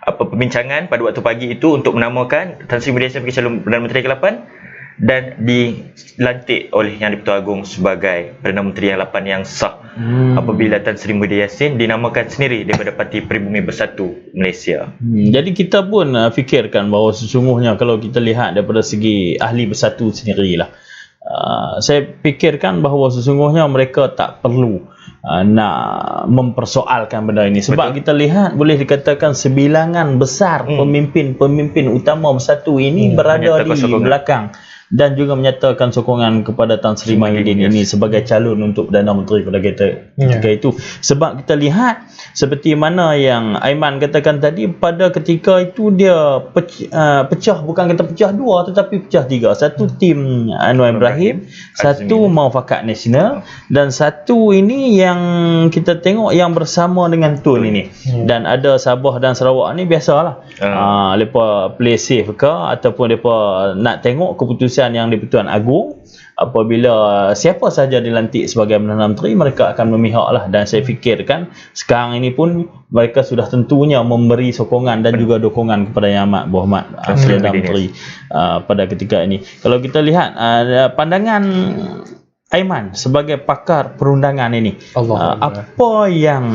perbincangan pada waktu pagi itu untuk menamakan Tan Sri Muhyiddin Yassin sebagai calon Perdana Menteri yang ke-8, dan dilantik oleh Yang di-Pertuan Agong sebagai Perdana Menteri yang 8 yang sah apabila Tan Sri Muhyiddin Yassin dinamakan sendiri daripada Parti Pribumi Bersatu Malaysia. Jadi kita pun fikirkan bahawa sesungguhnya kalau kita lihat daripada segi ahli Bersatu sendirilah, saya fikirkan bahawa sesungguhnya mereka tak perlu nak mempersoalkan benda ini, sebab kita lihat boleh dikatakan sebilangan besar pemimpin utama Bersatu ini berada di belakang dan juga menyatakan sokongan kepada Tan Sri Mahyudin ini sebagai calon untuk Perdana Menteri pada ketika itu. Sebab kita lihat seperti mana yang Aiman katakan tadi, pada ketika itu dia pecah, bukan kata pecah dua tetapi pecah tiga. Satu tim Anwar Ibrahim, satu Muafakat Nasional, dan satu ini yang kita tengok yang bersama dengan Tun ini. Dan ada Sabah dan Sarawak ni biasalah, mereka play safe ke ataupun mereka nak tengok keputusan yang di-Pertuan Agong. Apabila siapa saja dilantik sebagai Perdana Menteri, mereka akan memihak lah. Dan saya fikirkan sekarang ini pun mereka sudah tentunya memberi sokongan dan juga dukungan kepada Yang Amat Berhormat Perdana Menteri pada ketika ini. Kalau kita lihat pandangan Aiman sebagai pakar perundangan ini, apa yang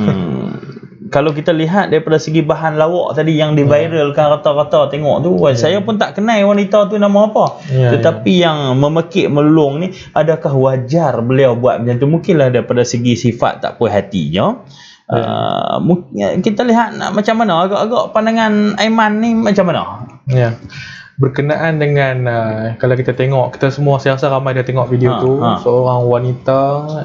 kalau kita lihat daripada segi bahan lawak tadi yang diviralkan rata-rata tengok tu, saya pun tak kenal wanita tu nama apa. Tetapi yang memekik melulung ni, adakah wajar beliau buat macam tu? Mungkinlah daripada segi sifat tak puas hatinya. Kita lihat macam mana, agak-agak pandangan Aiman ni macam mana? Berkenaan dengan kalau kita tengok, kita semua saya rasa ramai dah tengok video tu, seorang wanita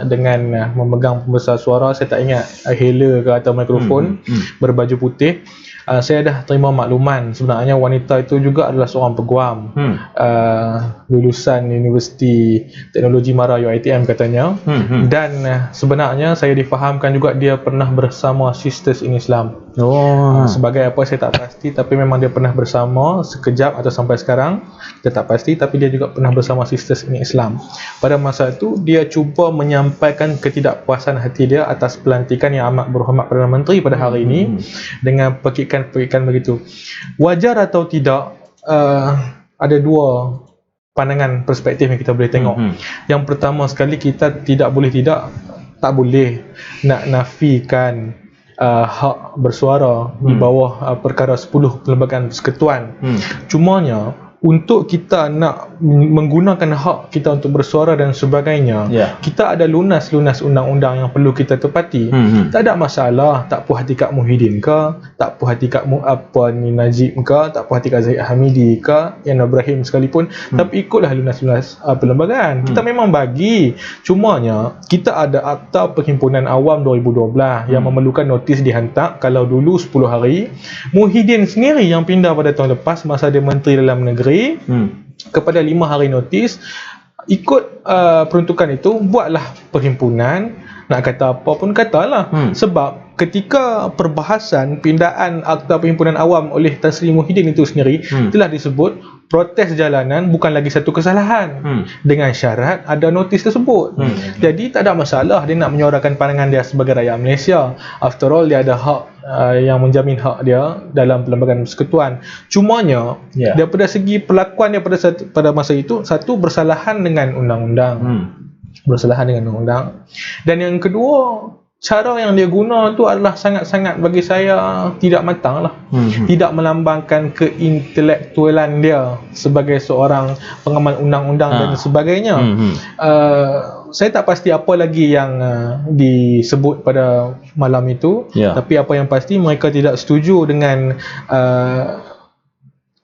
dengan memegang pembesar suara, saya tak ingat hela ke atau mikrofon, berbaju putih. Saya dah terima makluman sebenarnya wanita itu juga adalah seorang peguam, lulusan Universiti Teknologi Mara UiTM katanya. Dan sebenarnya saya difahamkan juga dia pernah bersama Sisters in Islam. Sebagai apa saya tak pasti, tapi memang dia pernah bersama sekejap atau sampai sekarang kita tak pasti, tapi dia juga pernah bersama Sisters in Islam. Pada masa itu dia cuba menyampaikan ketidakpuasan hati dia atas pelantikan Yang Amat Berhormat Perdana Menteri pada hari ini dengan pekikan begitu. Wajar atau tidak, ada dua pandangan perspektif yang kita boleh tengok. Yang pertama sekali, kita tak boleh nak nafikan hak bersuara di bawah perkara 10 Perlembagaan Persekutuan. Cumanya untuk kita nak menggunakan hak kita untuk bersuara dan sebagainya, kita ada lunas-lunas undang-undang yang perlu kita tepati. Tak ada masalah, tak puas hati kat Muhyiddin ke, tak puas hati kat Najib ke, tak puas hati kat Zahid Hamidi ke, Yang Ibrahim sekalipun, tapi ikutlah lunas-lunas perlembagaan. Kita memang bagi, cumanya kita ada Akta Perhimpunan Awam 2012 yang memerlukan notis dihantar. Kalau dulu 10 hari, Muhyiddin sendiri yang pindah pada tahun lepas masa dia Menteri Dalam Negeri, kepada 5 hari notis. Ikut peruntukan itu, buatlah perhimpunan, nak kata apa pun katalah. Sebab ketika perbahasan pindaan Akta Perhimpunan Awam oleh Tan Sri Muhyiddin itu sendiri telah disebut protes jalanan bukan lagi satu kesalahan dengan syarat ada notis tersebut. Jadi tak ada masalah dia nak menyuarakan pandangan dia sebagai rakyat Malaysia. After all dia ada hak yang menjamin hak dia dalam Perlembagaan Persekutuan. Cumanya daripada segi perlakuan dia pada masa itu, satu, bersalahan dengan undang-undang. Bersalahan dengan undang-undang. Dan yang kedua, cara yang dia guna tu adalah sangat-sangat bagi saya tidak matang lah. Tidak melambangkan keintelektualan dia sebagai seorang pengamal undang-undang dan sebagainya. Saya tak pasti apa lagi yang disebut pada malam itu, tapi apa yang pasti mereka tidak setuju dengan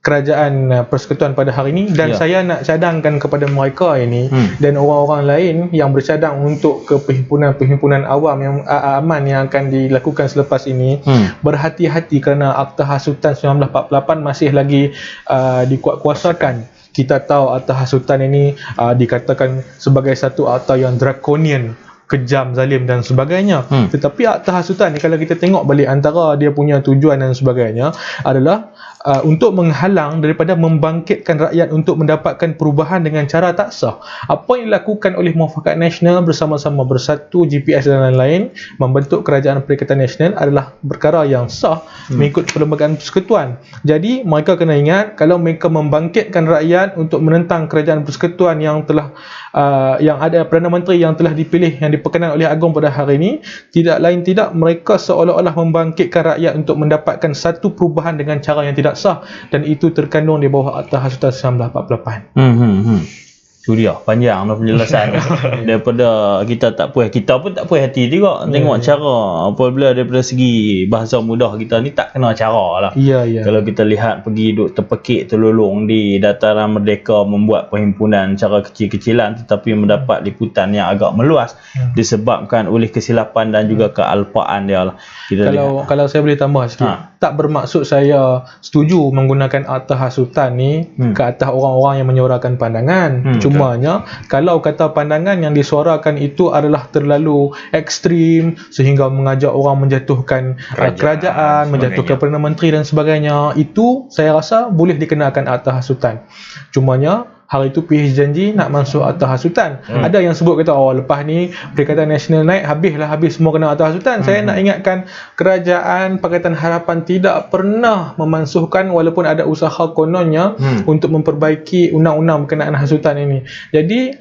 kerajaan persekutuan pada hari ini, dan saya nak cadangkan kepada mereka ini dan orang-orang lain yang bercadang untuk ke perhimpunan awam yang aman yang akan dilakukan selepas ini, berhati-hati kerana Akta Hasutan 1948 masih lagi dikuatkuasakan. Kita tahu Akta Hasutan ini dikatakan sebagai satu akta yang drakonian, kejam, zalim dan sebagainya. Tetapi Akta Hasutan ni kalau kita tengok balik antara dia punya tujuan dan sebagainya adalah untuk menghalang daripada membangkitkan rakyat untuk mendapatkan perubahan dengan cara tak sah. Apa yang dilakukan oleh Muafakat Nasional bersama-sama Bersatu, GPS dan lain-lain membentuk Kerajaan Perikatan Nasional adalah perkara yang sah mengikut Perlembagaan Persekutuan. Jadi mereka kena ingat, kalau mereka membangkitkan rakyat untuk menentang Kerajaan Persekutuan yang telah yang ada Perdana Menteri yang telah dipilih, yang diperkenan oleh Agong pada hari ini, tidak lain tidak mereka seolah-olah membangkitkan rakyat untuk mendapatkan satu perubahan dengan cara yang tidak sah, dan itu terkandung di bawah Akta Hasutan 1948. Itu dia, panjang lah penjelasan. Daripada kita tak puas, kita pun tak puas hati juga tengok cara apabila daripada segi bahasa mudah kita ni tak kena cara lah. Kalau kita lihat pergi duduk terpekik terlolong di dataran merdeka membuat perhimpunan cara kecil-kecilan tetapi mendapat liputan yang agak meluas disebabkan oleh kesilapan dan juga kealpaan dia lah. Kalau saya boleh tambah sikit, tak bermaksud saya setuju menggunakan Akta Hasutan ni ke atas orang-orang yang menyuarakan pandangan. Cumanya kalau kata pandangan yang disuarakan itu adalah terlalu ekstrim sehingga mengajak orang menjatuhkan kerajaan, menjatuhkan Perdana Menteri dan sebagainya, itu saya rasa boleh dikenakan Akta Hasutan. Cumanya hari itu PH janji nak masuk Akta Hasutan. Ada yang sebut kata, lepas ni Perikatan Nasional naik, habis semua kena Akta Hasutan. Saya nak ingatkan, kerajaan Pakatan Harapan tidak pernah memansuhkan walaupun ada usaha kononnya untuk memperbaiki undang-undang berkenaan hasutan ini. Jadi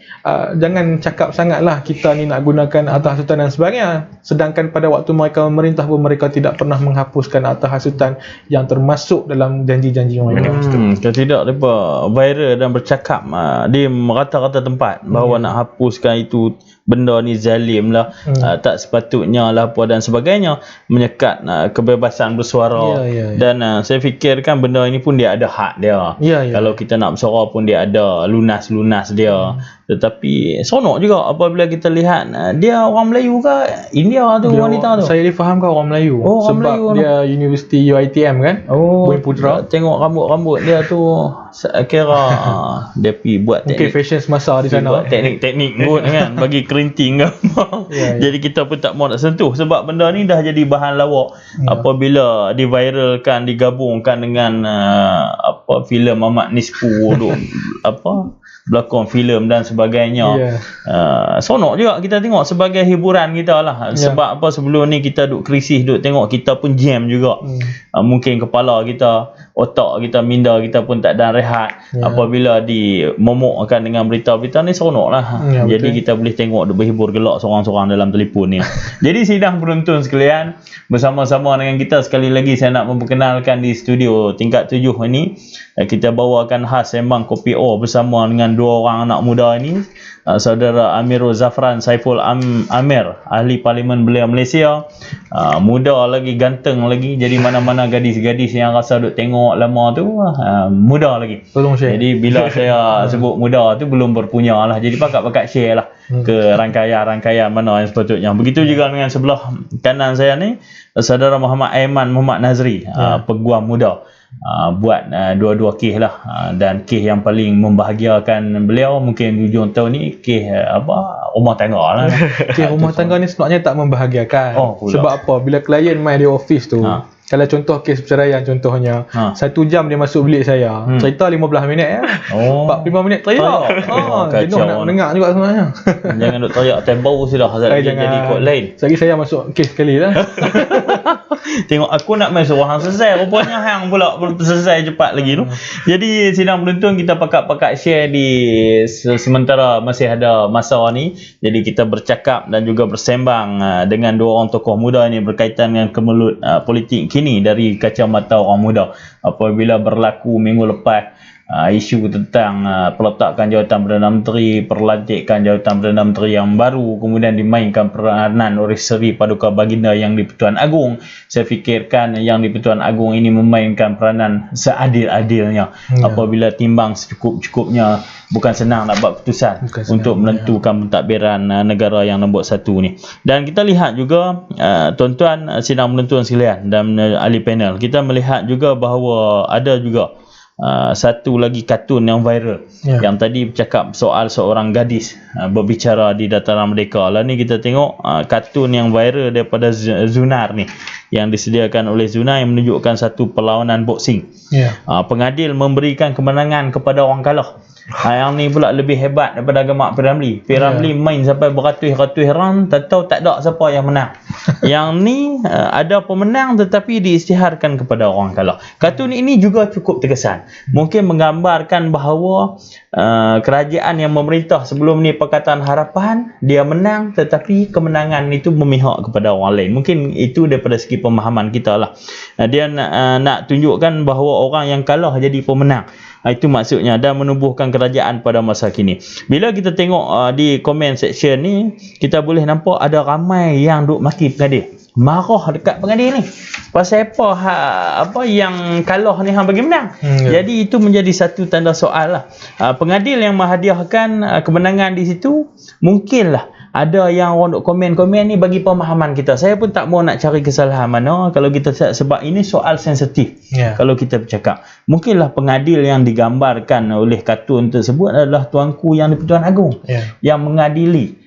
jangan cakap sangatlah kita ni nak gunakan Akta Hasutan dan sebagainya, sedangkan pada waktu mereka memerintah pun mereka tidak pernah menghapuskan Akta Hasutan yang termasuk dalam janji-janji mereka. Kalau tidak mereka viral dan bercakap di rata-rata tempat bahawa nak hapuskan itu benda ni zalim lah, tak sepatutnya lah apa dan sebagainya, menyekat kebebasan bersuara. Dan saya fikirkan benda ini pun dia ada hak dia. Kalau kita nak bersuara pun dia ada lunas-lunas dia. Tetapi sonok juga apabila kita lihat dia orang Melayu ke India tu, dia, wanita tu. Saya difahamkan orang Melayu. Sebab Melayu dia Universiti UiTM kan. Bumi Putra. Tengok rambut-rambut dia tu, kira dia pergi buat mungkin fashion semasa di sana. Buat teknik-teknik kot kan, bagi kerinting gambar. Jadi kita pun tak mau nak sentuh sebab benda ni dah jadi bahan lawak apabila diviralkan, digabungkan dengan filem Ahmad Nispu tu berlakon filem dan sebagainya. Sonok juga kita tengok sebagai hiburan kita lah. Sebab apa, sebelum ni kita duk krisis, duk tengok kita pun jam juga. Mungkin kepala kita, otak kita, minda kita pun tak ada rehat. Apabila dimomokkan dengan berita-berita ni, sonok lah. Jadi kita boleh tengok duk berhibur gelak seorang-seorang dalam telefon ni. Jadi sidang penonton sekalian, bersama-sama dengan kita sekali lagi saya nak memperkenalkan di studio tingkat 7 ini, kita bawakan khas sembang Kopi O bersama dengan dua orang anak muda ini, saudara Amirul Zafran Saiful Amir, ahli Parlimen Belia Malaysia, muda lagi, ganteng lagi. Jadi mana-mana gadis-gadis yang rasa duk tengok lama tu muda lagi. Tolong share. Jadi bila saya sebut muda tu belum berpunya lah, jadi pakat-pakat share lah ke rangkaian-rangkaian mana yang sepatutnya. Begitu juga dengan sebelah kanan saya ni, saudara Muhammad Aiman Muhammad Nazri, peguam muda. buat dua-dua kes lah, dan kes yang paling membahagiakan beliau mungkin hujung tahun ni kes rumah tangga lah. Kes rumah tangga ni sebenarnya tak membahagiakan. Sebab apa? Bila klien main di office tu, kalau contoh kes perceraian contohnya, 1 jam dia masuk bilik saya, cerita 15 minit ya. 45 minit teriak. Jenuh nak mendengar juga sebenarnya. Jangan duk teriak tembau sudah, jadi kod lain. Sekali saya masuk kes sekali lah. Tengok aku nak main suruh hang selesai, rupanya hang pula selesai cepat lagi tu. Jadi sidang penonton kita pakat-pakat share di sementara masih ada masa ni. Jadi kita bercakap dan juga bersembang dengan dua orang tokoh muda ini berkaitan dengan kemelut politik kini dari kacamata orang muda. Apabila berlaku minggu lepas isu tentang peletakan jawatan Perdana Menteri, perlantikan jawatan Perdana Menteri yang baru, kemudian dimainkan peranan oleh Seri Paduka Baginda Yang di-Pertuan Agong. Saya fikirkan Yang di-Pertuan Agong ini memainkan peranan seadil-adilnya. Apabila timbang secukup-cukupnya, bukan senang nak buat keputusan untuk menentukan pentadbiran negara yang nombor 1 ni. Dan kita lihat juga tuan-tuan sidang penonton sekalian dan ahli panel, kita melihat juga bahawa ada juga satu lagi kartun yang viral yang tadi bercakap soal seorang gadis berbicara di Dataran Merdeka. Lah ni kita tengok kartun yang viral daripada Zunar ni, yang disediakan oleh Zunar, yang menunjukkan satu perlawanan boxing. Pengadil memberikan kemenangan kepada orang kalah. Yang ni pula lebih hebat daripada Gemak Piramli. Piramli main sampai beratus-ratus round, tak tahu tak ada siapa yang menang. Yang ni ada pemenang tetapi diisytiharkan kepada orang kalah. Kartun ini juga cukup terkesan. Mungkin menggambarkan bahawa kerajaan yang memerintah sebelum ni Pakatan Harapan, dia menang tetapi kemenangan itu memihak kepada orang lain. Mungkin itu daripada segi pemahaman kita lah. Dia nak tunjukkan bahawa orang yang kalah jadi pemenang. Itu maksudnya, dan menubuhkan kerajaan pada masa kini. Bila kita tengok di comment section ni, kita boleh nampak ada ramai yang duk maki pengadil, marah dekat pengadil ni. Pasal apa yang kalah ni hang bagi menang. Jadi itu menjadi satu tanda soal lah. Pengadil yang menghadiahkan kemenangan di situ, mungkinlah ada yang orang duk komen-komen ni bagi pemahaman kita. Saya pun tak mau nak cari kesalahan mana kalau kita, sebab ini soal sensitif. Kalau kita bercakap, mungkinlah pengadil yang digambarkan oleh kartun tersebut adalah Tuanku Yang di-Pertuan Agong yang mengadili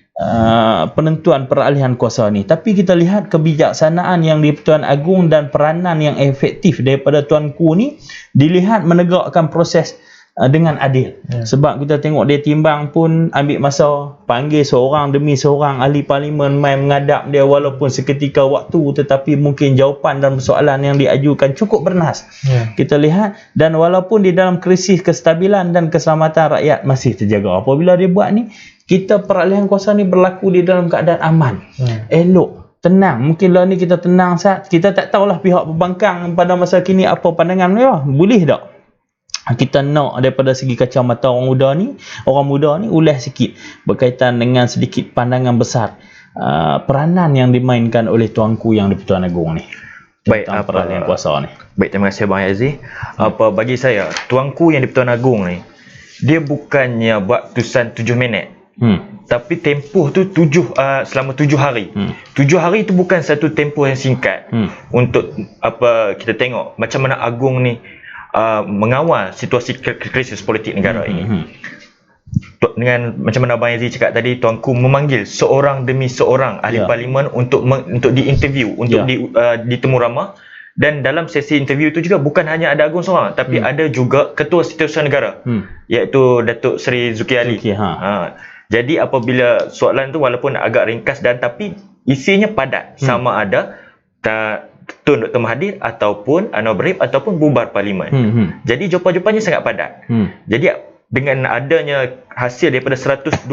penentuan peralihan kuasa ni. Tapi kita lihat kebijaksanaan Yang di-Pertuan Agong dan peranan yang efektif daripada Tuanku ni dilihat menegakkan proses dengan adil. Sebab kita tengok dia timbang pun ambil masa, panggil seorang demi seorang ahli parlimen main menghadap dia walaupun seketika waktu, tetapi mungkin jawapan dan persoalan yang diajukan cukup bernas. Kita lihat, dan walaupun di dalam krisis kestabilan dan keselamatan rakyat masih terjaga. Apabila dia buat ni, kita peralihan kuasa ni berlaku di dalam keadaan aman, elok, tenang. Mungkin lah ni kita tenang saat kita tak tahulah pihak pembangkang pada masa kini apa pandangan mereka. Boleh tak kita nak daripada segi kacamata orang muda ni ulas sikit berkaitan dengan sedikit pandangan besar peranan yang dimainkan oleh Tuanku Yang di-Pertuan Agong ni. Baik, peralihan kuasa ni. Baik, terima kasih Abang Yazzie. Bagi saya, Tuanku Yang di-Pertuan Agong ni, dia bukannya buat keputusan 7 minit. Tapi tempoh tu selama 7 hari. 7 hari itu bukan satu tempoh yang singkat. Untuk kita tengok macam mana Agong ni mengawal situasi krisis politik negara ini. Dengan macam mana Abang Yazzie cakap tadi, Tuanku memanggil seorang demi seorang ahli parlimen untuk diinterview, untuk ditemu ramah. Dan dalam sesi interview itu juga bukan hanya ada Agong seorang, tapi ada juga Ketua Setiausaha Negara, iaitu Datuk Seri Zulkifli Ali. Jadi apabila soalan tu walaupun agak ringkas tapi isinya padat, sama ada Tun Dr. Mahathir ataupun Anwar Ibrahim ataupun bubar parlimen. Jadi jawapan-jawapannya sangat padat. Jadi dengan adanya hasil daripada 122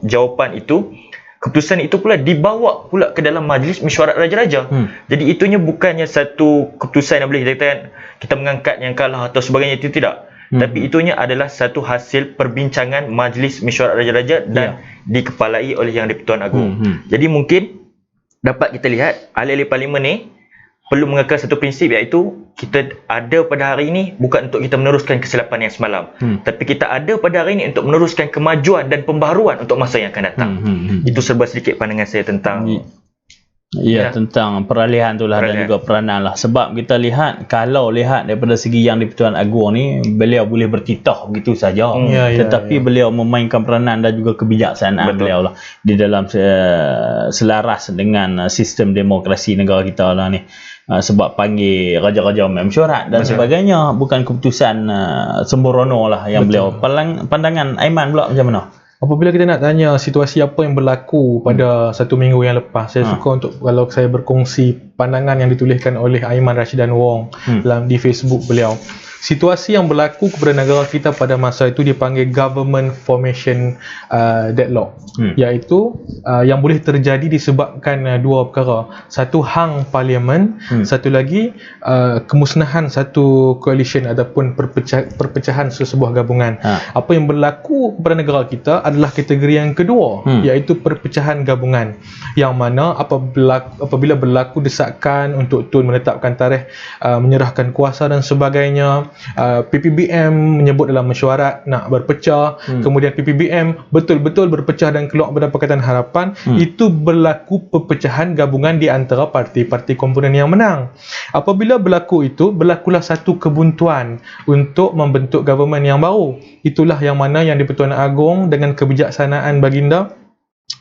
jawapan itu, keputusan itu pula dibawa pula ke dalam Majlis Mesyuarat Raja-Raja. Jadi itunya bukannya satu keputusan yang boleh dikatakan kita mengangkat yang kalah atau sebagainya, itu tidak. Tapi itunya adalah satu hasil perbincangan Majlis Mesyuarat Raja-Raja dan dikepalai oleh Yang di-Pertuan Agong. Jadi mungkin dapat kita lihat ahli-ahli parlimen ni perlu mengekal satu prinsip, iaitu kita ada pada hari ini bukan untuk kita meneruskan kesilapan yang semalam, tapi kita ada pada hari ini untuk meneruskan kemajuan dan pembaharuan untuk masa yang akan datang. Itu serba sedikit pandangan saya tentang Ya, tentang peralihan tu lah dan juga peranan lah. Sebab kita lihat, kalau lihat daripada segi Yang di-Pertuan Agong ni, beliau boleh bertitah begitu saja. Tetapi beliau memainkan peranan dan juga kebijaksanaan beliau lah di dalam selaras dengan sistem demokrasi negara kita lah ni. Sebab panggil raja-raja mesyuarat dan sebagainya, bukan keputusan sembrono lah yang beliau. Pandangan Aiman pula macam mana? Apabila kita nak tanya situasi apa yang berlaku pada 1 minggu yang lepas, saya suka untuk kalau saya berkongsi pandangan yang dituliskan oleh Aiman Rashidan Wong di Facebook beliau. Situasi yang berlaku kepada negara kita pada masa itu dipanggil government formation deadlock, iaitu yang boleh terjadi disebabkan dua perkara. Satu, hang parlimen, satu lagi kemusnahan satu coalition ataupun perpecahan sesebuah gabungan. Apa yang berlaku kepada negara kita adalah kategori yang kedua, iaitu perpecahan gabungan, yang mana apabila berlaku desakan untuk Tun menetapkan tarikh menyerahkan kuasa dan sebagainya, PPBM menyebut dalam mesyuarat nak berpecah, kemudian PPBM betul-betul berpecah dan keluar pada Pakatan Harapan, itu berlaku perpecahan gabungan di antara parti-parti komponen yang menang. Apabila berlaku itu, berlakulah satu kebuntuan untuk membentuk government yang baru. Itulah yang mana Yang di-Pertuan Agong dengan kebijaksanaan baginda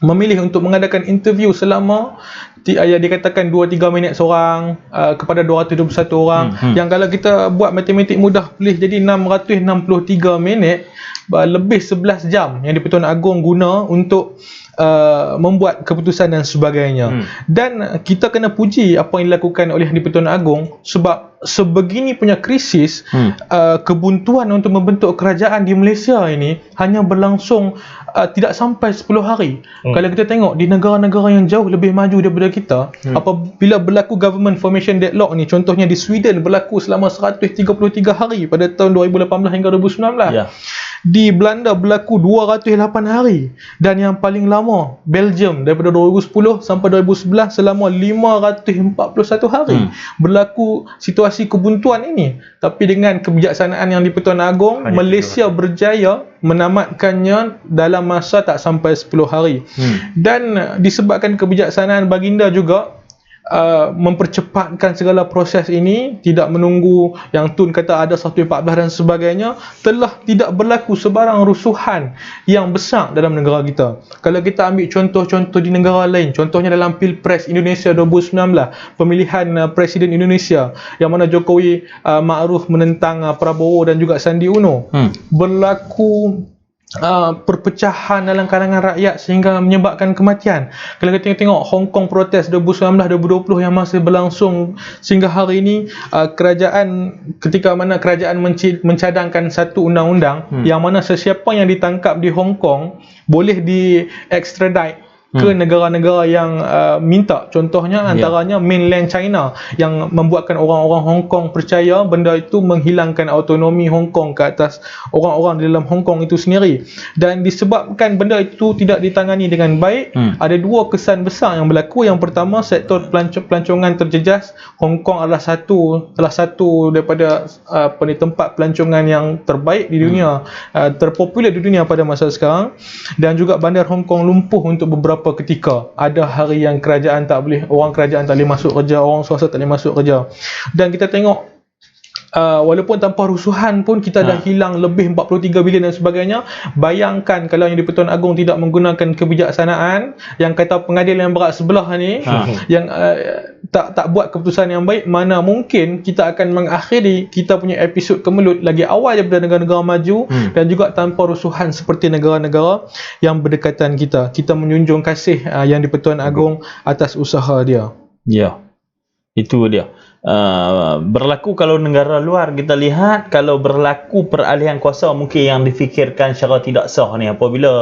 memilih untuk mengadakan interview selama dikatakan 2-3 minit seorang kepada 221 orang, yang kalau kita buat matematik mudah boleh jadi 663 minit, lebih 11 jam Yang di-Pertuan Agong guna untuk membuat keputusan dan sebagainya. Dan kita kena puji apa yang dilakukan oleh Yang di-Pertuan Agong, sebab sebegini punya krisis, kebuntuan untuk membentuk kerajaan di Malaysia ini hanya berlangsung tidak sampai 10 hari. Kalau kita tengok di negara-negara yang jauh lebih maju daripada kita, apabila berlaku government formation deadlock ni, contohnya di Sweden berlaku selama 133 hari pada tahun 2018 hingga 2019. Di Belanda berlaku 208 hari, dan yang paling lama Belgium daripada 2010 sampai 2011 selama 541 hari berlaku situasi kebuntuan ini. Tapi dengan kebijaksanaan Yang di-Pertuan Agong, Malaysia berjaya menamatkannya dalam masa tak sampai 10 hari. Dan disebabkan kebijaksanaan baginda juga mempercepatkan segala proses ini, tidak menunggu yang Tun kata ada 114 dan sebagainya, telah tidak berlaku sebarang rusuhan yang besar dalam negara kita. Kalau kita ambil contoh-contoh di negara lain, contohnya dalam Pilpres Indonesia 2019, pemilihan Presiden Indonesia yang mana Jokowi Ma'ruf menentang Prabowo dan juga Sandi Uno, berlaku perpecahan dalam kalangan rakyat sehingga menyebabkan kematian. Kalau kita tengok Hong Kong protes 2019-2020 yang masih berlangsung sehingga hari ini, ketika mana kerajaan mencadangkan satu undang-undang yang mana sesiapa yang ditangkap di Hong Kong boleh di-extradite ke negara-negara yang minta. Contohnya antaranya mainland China, yang membuatkan orang-orang Hong Kong percaya benda itu menghilangkan autonomi Hong Kong ke atas orang-orang di dalam Hong Kong itu sendiri. Dan disebabkan benda itu tidak ditangani dengan baik, ada dua kesan besar yang berlaku. Yang pertama, sektor pelancongan terjejas. Hong Kong adalah salah satu daripada tempat pelancongan yang terbaik di dunia, terpopular di dunia pada masa sekarang. Dan juga bandar Hong Kong lumpuh untuk beberapa ketika. Ada hari yang orang kerajaan tak boleh masuk kerja, orang swasta tak boleh masuk kerja. Dan kita tengok walaupun tanpa rusuhan pun kita dah hilang lebih 43 bilion dan sebagainya. Bayangkan kalau Yang di-Pertuan Agong tidak menggunakan kebijaksanaan, yang kata pengadilan yang berat sebelah ni, yang tak buat keputusan yang baik, mana mungkin kita akan mengakhiri kita punya episod kemelut lagi awal daripada negara-negara maju, dan juga tanpa rusuhan seperti negara-negara yang berdekatan kita. Kita menjunjung kasih Yang di-Pertuan Agong atas usaha dia. Ya, itu dia. Berlaku kalau negara luar kita lihat, kalau berlaku peralihan kuasa mungkin yang difikirkan secara tidak sah ni, apabila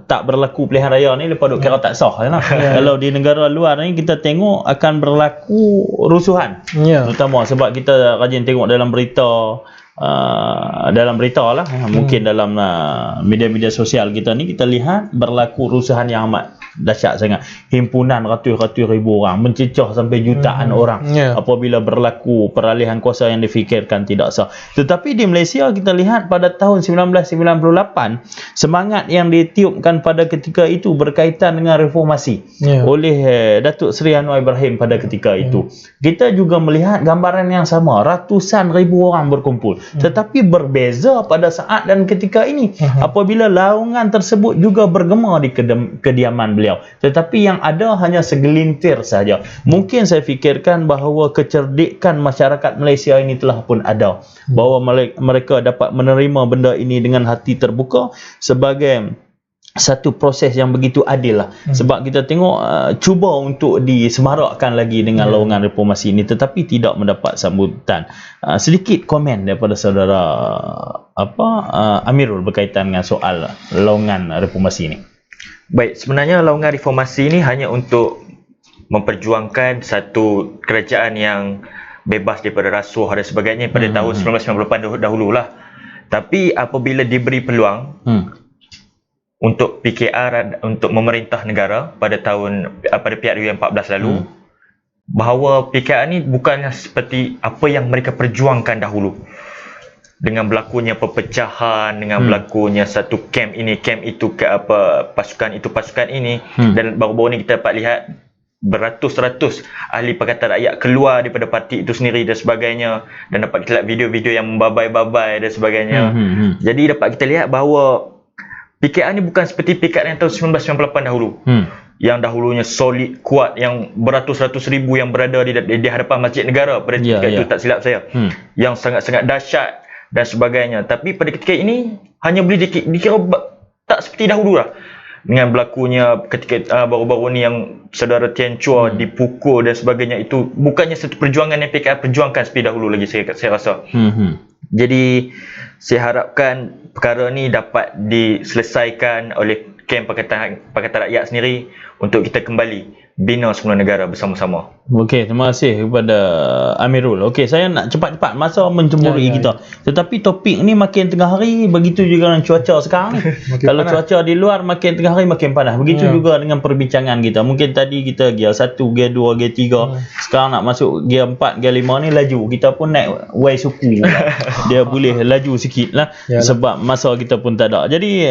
tak berlaku pilihan raya ni, lepas duk kira tak sah lah. Kalau di negara luar ni kita tengok akan berlaku rusuhan, terutama sebab kita rajin tengok dalam berita lah, mungkin dalam media-media sosial kita ni, kita lihat berlaku rusuhan yang amat dahsyat sangat. Himpunan ratus-ratus ribu orang, mencecah sampai jutaan orang apabila berlaku peralihan kuasa yang difikirkan tidak sah. Tetapi di Malaysia kita lihat pada tahun 1998, semangat yang ditiupkan pada ketika itu berkaitan dengan reformasi oleh Datuk Seri Anwar Ibrahim pada ketika itu. Kita juga melihat gambaran yang sama, ratusan ribu orang berkumpul. Tetapi berbeza pada saat dan ketika ini apabila laungan tersebut juga bergema di kediaman beliau, tetapi yang ada hanya segelintir saja. Mungkin saya fikirkan bahawa kecerdikan masyarakat Malaysia ini telah pun ada, bahawa mereka dapat menerima benda ini dengan hati terbuka sebagai satu proses yang begitu adil lah. Sebab kita tengok cuba untuk disemarakkan lagi dengan laungan reformasi ini, tetapi tidak mendapat sambutan. Sedikit komen daripada saudara Amirul berkaitan dengan soal laungan reformasi ini. Baik, sebenarnya laungan reformasi ini hanya untuk memperjuangkan satu kerajaan yang bebas daripada rasuah dan sebagainya pada tahun 1998 dahululah. Tapi apabila diberi peluang untuk PKR, untuk memerintah negara pada PRU yang 14 lalu, bahawa PKR ni bukannya seperti apa yang mereka perjuangkan dahulu, dengan berlakunya perpecahan, dengan berlakunya satu camp ini, camp itu, pasukan itu, pasukan ini, dan baru-baru ni kita dapat lihat beratus-ratus ahli Pakatan Rakyat keluar daripada parti itu sendiri dan sebagainya, dan dapat kita lihat video-video yang membabai-babai dan sebagainya. Jadi dapat kita lihat bahawa PKR ni bukan seperti PKR yang tahun 1998 dahulu, yang dahulunya solid, kuat, yang beratus-ratus ribu yang berada di hadapan Masjid Negara pada ketika itu, tak silap saya, yang sangat-sangat dahsyat dan sebagainya. Tapi pada ketika ini hanya boleh dikira tak seperti dahulu lah, dengan berlakunya ketika baru-baru ni yang saudara Tian Chua dipukul dan sebagainya. Itu bukannya satu perjuangan yang PKR perjuangkan seperti dahulu lagi, saya rasa. Jadi saya harapkan perkara ni dapat diselesaikan oleh kamp Pakatan Rakyat sendiri untuk kita kembali bina semula negara bersama-sama. Okey, terima kasih kepada Amirul. Okey, saya nak cepat-cepat, masa mencemburui kita. Tetapi topik ni makin tengah hari, begitu juga dengan cuaca sekarang ni. Kalau panas. Cuaca di luar makin tengah hari makin panas. Begitu juga dengan perbincangan kita. Mungkin tadi kita gear 1, gear 2, gear 3. Sekarang nak masuk gear 4, gear 5 ni laju. Kita pun naik Y suku. Dia boleh laju sikit lah. Sebab masa kita pun tak ada. Jadi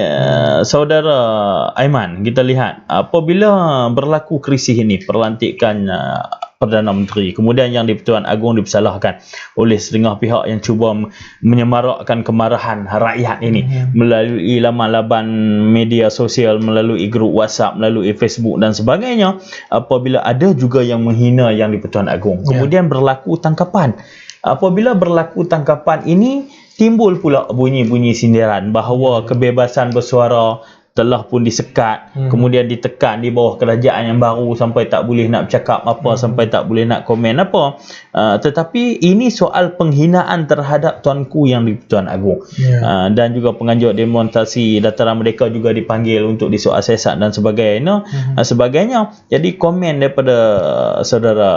saudara Aiman, kita lihat apabila berlaku krisis ini, perlantikan Perdana Menteri, kemudian yang di-Pertuan Agong dipersalahkan oleh setengah pihak yang cuba menyemarakkan kemarahan rakyat ini melalui laman-laman media sosial, melalui grup WhatsApp, melalui Facebook dan sebagainya. Apabila ada juga yang menghina yang di-Pertuan Agong, kemudian berlaku tangkapan. Apabila berlaku tangkapan ini, timbul pula bunyi-bunyi sindiran bahawa kebebasan bersuara telah pun disekat, kemudian ditekan di bawah kerajaan yang baru sampai tak boleh nak bercakap apa, sampai tak boleh nak komen apa. Tetapi ini soal penghinaan terhadap tuanku yang di Pertuan Agong. Dan juga penganjur demonstrasi Dataran Merdeka juga dipanggil untuk disoal siasat dan sebagainya. Jadi komen daripada saudara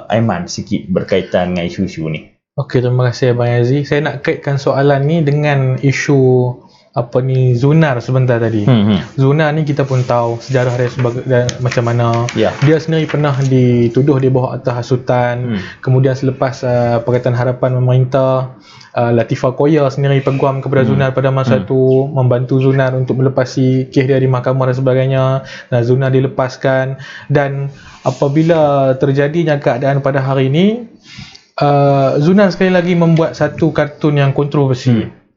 Aiman sikit berkaitan dengan isu-isu ni. Okey, terima kasih Abang Aziz. Saya nak kaitkan soalan ni dengan isu Zunar sebentar tadi. Zunar ni kita pun tahu sejarah dia macam mana. Dia sendiri pernah dituduh di bawah atas hasutan. Kemudian selepas Pakatan Harapan memerintah, Latifah Koya sendiri peguam kepada Zunar pada masa itu, membantu Zunar untuk melepasi kes dia di mahkamah dan sebagainya. Dan Zunar dilepaskan. Dan apabila terjadinya keadaan pada hari ini, Zunar sekali lagi membuat satu kartun yang kontroversi.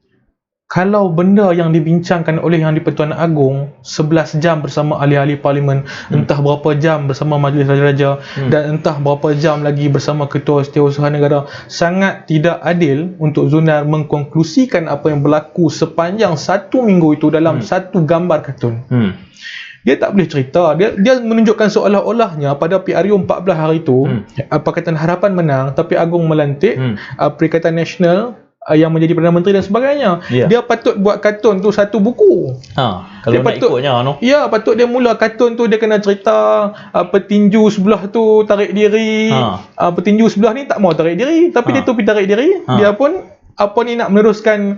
Kalau benda yang dibincangkan oleh Yang di-Pertuan Agong 11 jam bersama ahli-ahli parlimen, entah berapa jam bersama Majlis Raja-Raja, dan entah berapa jam lagi bersama Ketua Setiausaha Negara, sangat tidak adil untuk Zunar mengkonklusikan apa yang berlaku sepanjang 1 minggu itu dalam satu gambar kartun. Dia tak boleh cerita. Dia menunjukkan seolah-olahnya pada PRU 14 hari itu Pakatan Harapan menang, tapi Agong melantik Perikatan Nasional yang menjadi Perdana Menteri dan sebagainya. Dia patut buat kartun tu satu buku. Kalau dia nak ikutnya patut dia mula kartun tu, dia kena cerita petinju sebelah tu tarik diri. Petinju sebelah ni tak mau tarik diri, tapi dia tu pergi tarik diri. Dia pun nak meneruskan,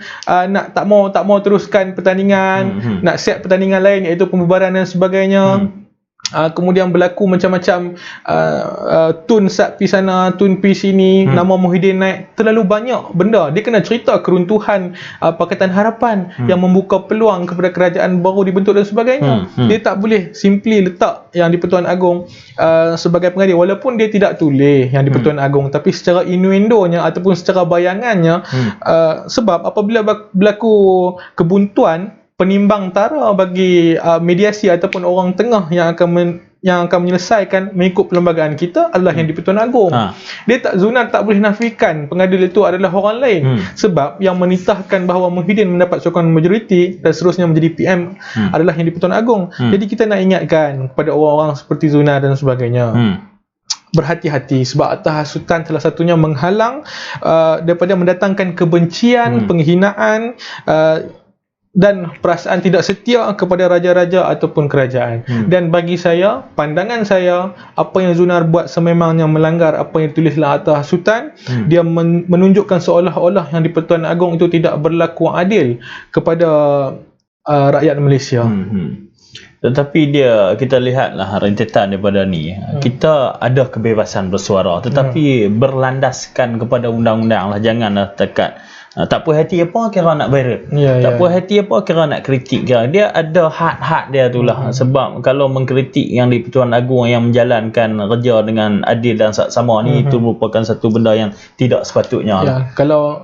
tak mau teruskan pertandingan, nak set pertandingan lain iaitu pembubaran dan sebagainya. kemudian berlaku macam-macam tun sat pi sana, tun pi sini, nama Muhyiddin naik, terlalu banyak benda. Dia kena cerita keruntuhan Pakatan Harapan yang membuka peluang kepada kerajaan baru dibentuk dan sebagainya. Dia tak boleh simply letak yang di Pertuan Agong sebagai pengadil, walaupun dia tidak tulis yang di Pertuan Agong, tapi secara innuendonya ataupun secara bayangannya, sebab apabila berlaku kebuntuan, penimbang tara bagi mediasi ataupun orang tengah yang akan menyelesaikan mengikut perlembagaan kita adalah yang di Pertuan Agong. Zunar tak boleh nafikan pengadil itu adalah orang lain, sebab yang menitahkan bahawa Muhyiddin mendapat sokongan majoriti dan seterusnya menjadi PM adalah yang di Pertuan Agong. Jadi kita nak ingatkan kepada orang-orang seperti Zunar dan sebagainya, berhati-hati, sebab atas hasutan salah satunya menghalang daripada mendatangkan kebencian, penghinaan dan perasaan tidak setia kepada raja-raja ataupun kerajaan. Dan bagi saya, pandangan saya, apa yang Zunar buat sememangnya melanggar apa yang ditulislah atas hasutan. Dia menunjukkan seolah-olah yang di Pertuan Agong itu tidak berlaku adil kepada rakyat Malaysia. Tetapi kita lihatlah rentetan daripada ni, kita ada kebebasan bersuara, tetapi berlandaskan kepada undang-undang lah. Janganlah tekat tak puas hati apa kira nak viral, tak puas hati apa kira nak kritik, kira dia ada had dia tu lah. Sebab kalau mengkritik yang di Pertuan Agong yang menjalankan kerja dengan adil dan saksama ni, itu merupakan satu benda yang tidak sepatutnya. Kalau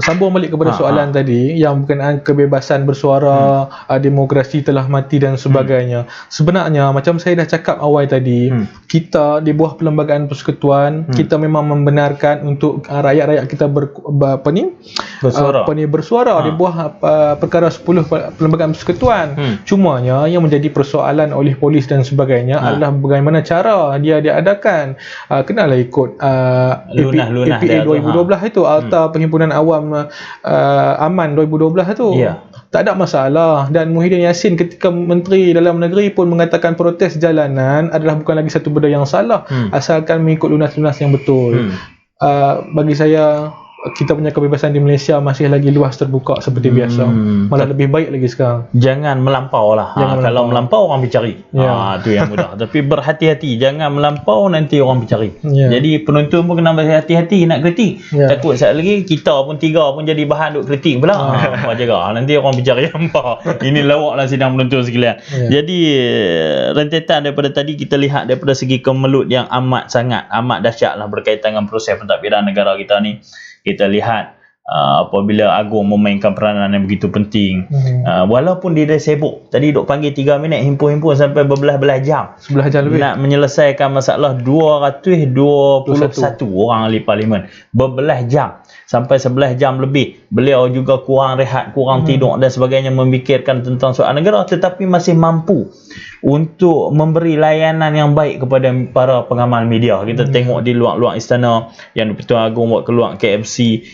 sambung balik kepada soalan tadi yang berkenaan kebebasan bersuara, demokrasi telah mati dan sebagainya. Sebenarnya macam saya dah cakap awal tadi, kita di bawah Perlembagaan Persekutuan, kita memang membenarkan untuk rakyat-rakyat kita bersuara di bawah perkara 10 Perlembagaan Persekutuan. Cumanya yang menjadi persoalan oleh polis dan sebagainya adalah bagaimana cara dia diadakan. Kenalah ikut APA 2012 itu, Akta Perhimpunan Awam Aman 2012 tu. Tak ada masalah. Dan Muhyiddin Yassin ketika Menteri Dalam Negeri pun mengatakan protes jalanan adalah bukan lagi satu benda yang salah, asalkan mengikut lunas-lunas yang betul. Bagi saya, kita punya kebebasan di Malaysia masih lagi luas terbuka seperti biasa. Malah lebih baik lagi sekarang. Jangan melampau lah. Kalau melampau orang bercari. Itu yang mudah. Tapi berhati-hati, jangan melampau, nanti orang bercari. Jadi penonton pun kena berhati-hati nak kritik. Takut sekali lagi kita pun tiga pun jadi bahan duk kritik pula. Jaga nanti orang bercari hampa. Ini lawaklah sidang penonton sekalian. Jadi rentetan daripada tadi kita lihat daripada segi kemelut yang amat dahsyat lah berkaitan dengan proses pentadbiran negara kita ni. Kita lihat apabila Agong memainkan peranan yang begitu penting, walaupun dia dah sibuk tadi duk panggil 3 minit himpun-himpun sampai berbelah-belah jam, 11 jam lebih nak menyelesaikan masalah 221 orang ahli parlimen, berbelah jam sampai 11 jam lebih. Beliau juga kurang rehat, kurang tidur dan sebagainya, memikirkan tentang soal negara, tetapi masih mampu untuk memberi layanan yang baik kepada para pengamal media. Kita tengok di luar-luar istana yang Pertuan Agong buat keluar KFC,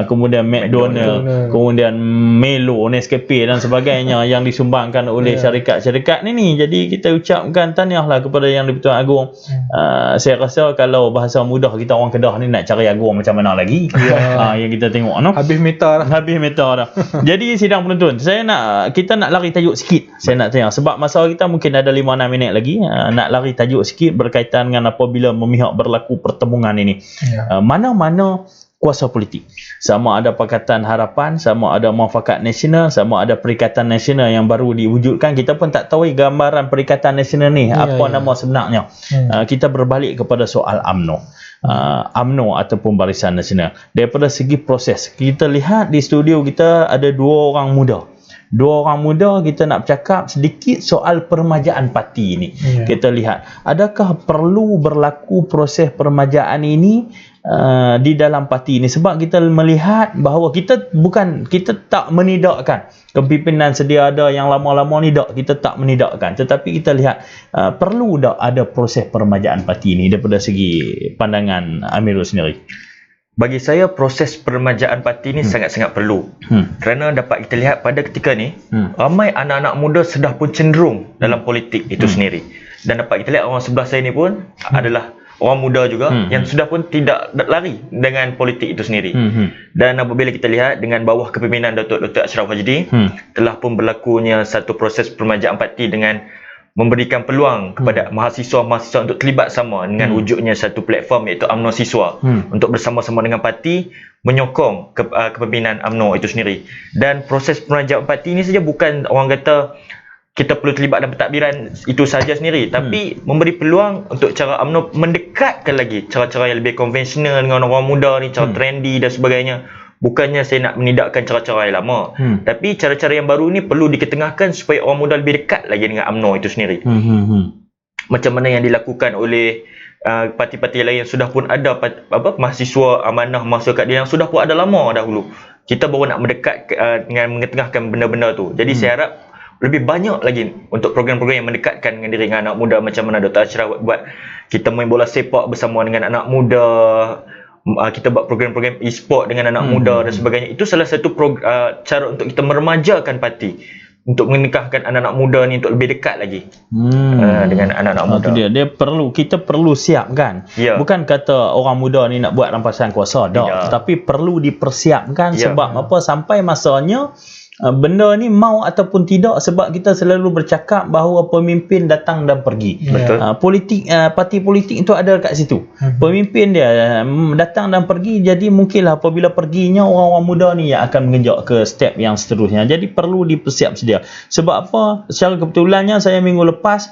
kemudian McDonald, kemudian Melo, Nescafe dan sebagainya yang disumbangkan oleh syarikat-syarikat ni. Jadi kita ucapkan tahniahlah kepada yang di Pertuan Agong. Saya rasa kalau bahasa mudah kita orang Kedah ni nak cari Agong macam mana lagi, yang kita tengok habis meta dah. Jadi sidang penonton, kita nak lari tajuk sikit. Saya nak tanya, sebab masa kita mungkin ada 5-6 minit lagi, nak lari tajuk sikit berkaitan dengan apabila memihak berlaku pertemuan ini. Mana-mana kuasa politik, sama ada Pakatan Harapan, sama ada Muafakat Nasional, sama ada Perikatan Nasional yang baru diwujudkan. Kita pun tak tahu gambaran Perikatan Nasional ni apa nama sebenarnya. Kita berbalik kepada soal UMNO. UMNO ataupun Barisan Nasional. Daripada segi proses, kita lihat di studio kita ada dua orang muda, kita nak bercakap sedikit soal permajaan parti ini. Kita lihat, adakah perlu berlaku proses permajaan ini di dalam parti ini? Sebab kita melihat bahawa kita tak menidakkan kepimpinan sedia ada yang lama-lama ni, kita tak menidakkan, tetapi kita lihat perlu tak ada proses permajaan parti ini daripada segi pandangan Amirul sendiri. Bagi saya proses permajaan parti ni sangat-sangat perlu. Kerana dapat kita lihat pada ketika ni ramai anak-anak muda sudah pun cenderung dalam politik itu sendiri. Dan dapat kita lihat orang sebelah saya ni pun adalah orang muda juga yang sudah pun tidak lari dengan politik itu sendiri. Dan apabila kita lihat dengan bawah kepimpinan Dr. Ashraf Wajdi, telah pun berlakunya satu proses permajaan parti dengan memberikan peluang kepada mahasiswa-mahasiswa untuk terlibat sama dengan wujudnya satu platform iaitu UMNO Siswa untuk bersama-sama dengan parti menyokong kepimpinan UMNO itu sendiri. Dan proses penajaan parti ini saja bukan orang kata kita perlu terlibat dalam pentadbiran itu saja sendiri, tapi memberi peluang untuk cara UMNO mendekatkan lagi cara-cara yang lebih konvensional dengan orang muda ni, cara trendy dan sebagainya. Bukannya saya nak menidakkan cara-cara yang lama, tapi cara-cara yang baru ni perlu diketengahkan supaya orang muda lebih dekat lagi dengan UMNO itu sendiri. Macam mana yang dilakukan oleh parti-parti lain yang sudah pun ada mahasiswa amanah masyarakat dia yang sudah pun ada lama dahulu. Kita baru nak mendekat dengan mengetengahkan benda-benda tu. Jadi saya harap lebih banyak lagi untuk program-program yang mendekatkan dengan diri dengan anak muda, macam mana Dr. Ashraf buat kita main bola sepak bersama dengan anak muda, kita buat program-program e-sport dengan anak muda dan sebagainya. Itu salah satu cara untuk kita meremajakan parti, untuk menikahkan anak-anak muda ni untuk lebih dekat lagi dengan anak-anak muda. Kita perlu siap kan. Bukan kata orang muda ni nak buat rampasan kuasa dah, tapi perlu dipersiapkan sebab apa, sampai masanya benda ni mau ataupun tidak, sebab kita selalu bercakap bahawa pemimpin datang dan pergi. Parti politik itu ada kat situ. Pemimpin dia datang dan pergi, jadi mungkinlah apabila perginya orang-orang muda ni yang akan menginjak ke step yang seterusnya. Jadi perlu dipersiap sedia. Sebab apa? Secara kebetulannya saya minggu lepas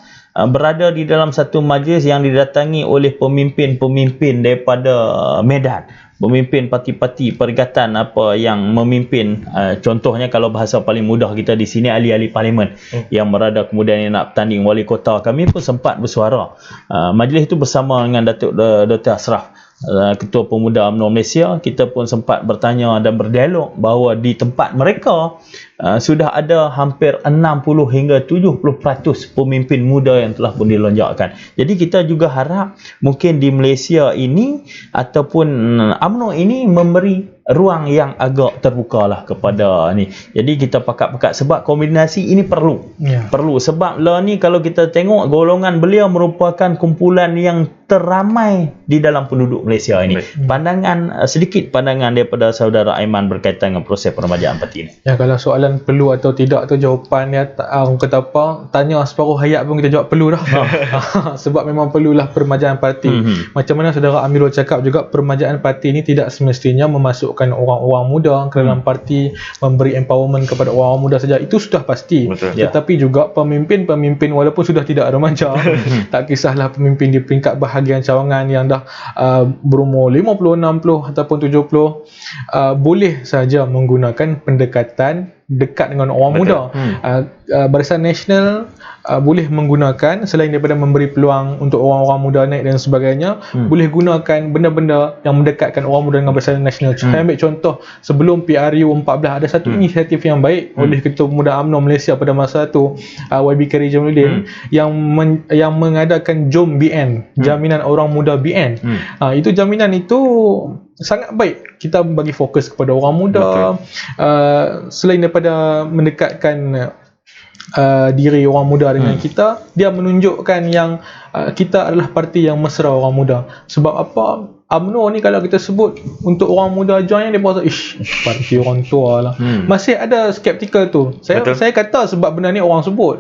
berada di dalam satu majlis yang didatangi oleh pemimpin-pemimpin daripada Medan. Pemimpin parti-parti perikatan apa yang memimpin, contohnya kalau bahasa paling mudah kita di sini ahli-ahli parlimen yang berada kemudian yang nak bertanding wali kota. Kami pun sempat bersuara. Majlis itu bersama dengan Datuk Dr. Ashraf, Ketua Pemuda UMNO Malaysia. Kita pun sempat bertanya dan berdialog bahawa di tempat mereka sudah ada hampir 60 hingga 70% pemimpin muda yang telah pun dilonjakkan. Jadi kita juga harap mungkin di Malaysia ini ataupun UMNO ini memberi ruang yang agak terbuka lah kepada ni. Jadi kita pakat-pakat sebab kombinasi ini perlu. Perlu sebab lah ni kalau kita tengok golongan beliau merupakan kumpulan yang teramai di dalam penduduk Malaysia ini. Sedikit pandangan daripada saudara Aiman berkaitan dengan proses peremajaan parti ini. Ya, kalau soalan perlu atau tidak tu jawapan dia orang kata apa, tanya separuh hayat pun kita jawab perlu dah. Sebab memang perlulah peremajaan parti. Macam mana saudara Amirul cakap juga, peremajaan parti ini tidak semestinya memasukkan orang-orang muda ke dalam parti, memberi empowerment kepada orang muda saja, itu sudah pasti. Tetapi juga pemimpin-pemimpin walaupun sudah tidak remaja, tak kisahlah pemimpin di peringkat bahagian cawangan yang dah berumur 50, 60 ataupun 70, boleh saja menggunakan pendekatan dekat dengan orang muda. Barisan Nasional boleh menggunakan, selain daripada memberi peluang untuk orang-orang muda naik dan sebagainya, boleh gunakan benda-benda yang mendekatkan orang muda dengan Barisan Nasional. Saya ambil contoh, sebelum PRU 14 ada satu inisiatif yang baik oleh Ketua Pemuda UMNO Malaysia pada masa itu, YB Kari Jamaluddin, yang mengadakan JOM BN, Jaminan Orang Muda BN. Itu jaminan itu sangat baik. Kita bagi fokus kepada orang muda, selain daripada mendekatkan diri orang muda dengan kita, dia menunjukkan yang kita adalah parti yang mesra orang muda. Sebab apa? UMNO ni kalau kita sebut untuk orang muda join, dia rasa parti orang tua lah. Masih ada skeptikal tu. Saya kata sebab benda ni orang sebut.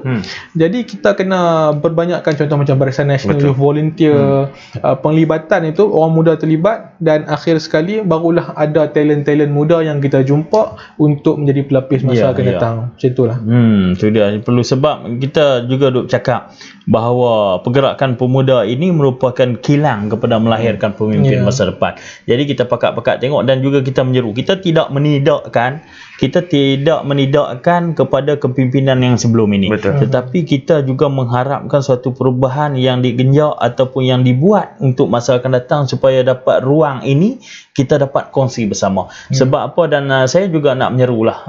Jadi kita kena perbanyakkan contoh macam Barisan Nasional, Youth Volunteer, penglibatan itu, orang muda terlibat, dan akhir sekali barulah ada talent-talent muda yang kita jumpa untuk menjadi pelapis masa akan datang. Macam itulah. Itu dia perlu, sebab kita juga duk cakap bahawa pergerakan pemuda ini merupakan kilang kepada melahirkan pemimpin masa depan. Jadi kita pakat-pakat tengok, dan juga kita menyeru, kita tidak menidakkan kepada kepimpinan yang sebelum ini. Tetapi kita juga mengharapkan suatu perubahan yang digenjak ataupun yang dibuat untuk masa akan datang, supaya dapat ruang ini kita dapat kongsi bersama. Sebab apa, dan saya juga nak menyerulah,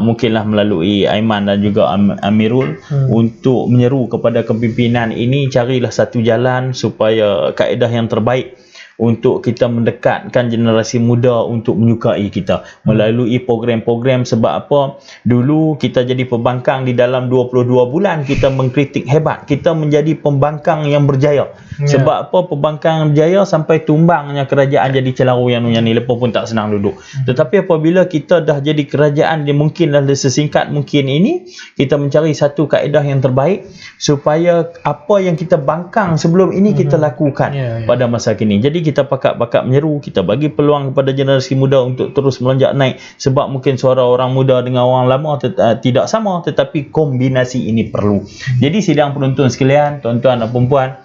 mungkinlah melalui Aiman dan juga Amirul, untuk menyeru kepada kepimpinan ini, carilah satu jalan supaya kaedah yang terbaik untuk kita mendekatkan generasi muda untuk menyukai kita melalui program-program. Sebab apa? Dulu kita jadi pembangkang di dalam 22 bulan kita mengkritik hebat, kita menjadi pembangkang yang berjaya. Sebab apa? Pembangkang yang berjaya sampai tumbangnya kerajaan jadi celaru yang ni, lepas pun tak senang duduk. Tetapi apabila kita dah jadi kerajaan dia mungkin dah sesingkat mungkin ini, kita mencari satu kaedah yang terbaik supaya apa yang kita bangkang sebelum ini kita lakukan pada masa kini. Jadi kita pakat-pakat menyeru, kita bagi peluang kepada generasi muda untuk terus melonjak naik, sebab mungkin suara orang muda dengan orang lama tidak sama, tetapi kombinasi ini perlu. Jadi sidang penonton sekalian, tuan-tuan dan puan-puan,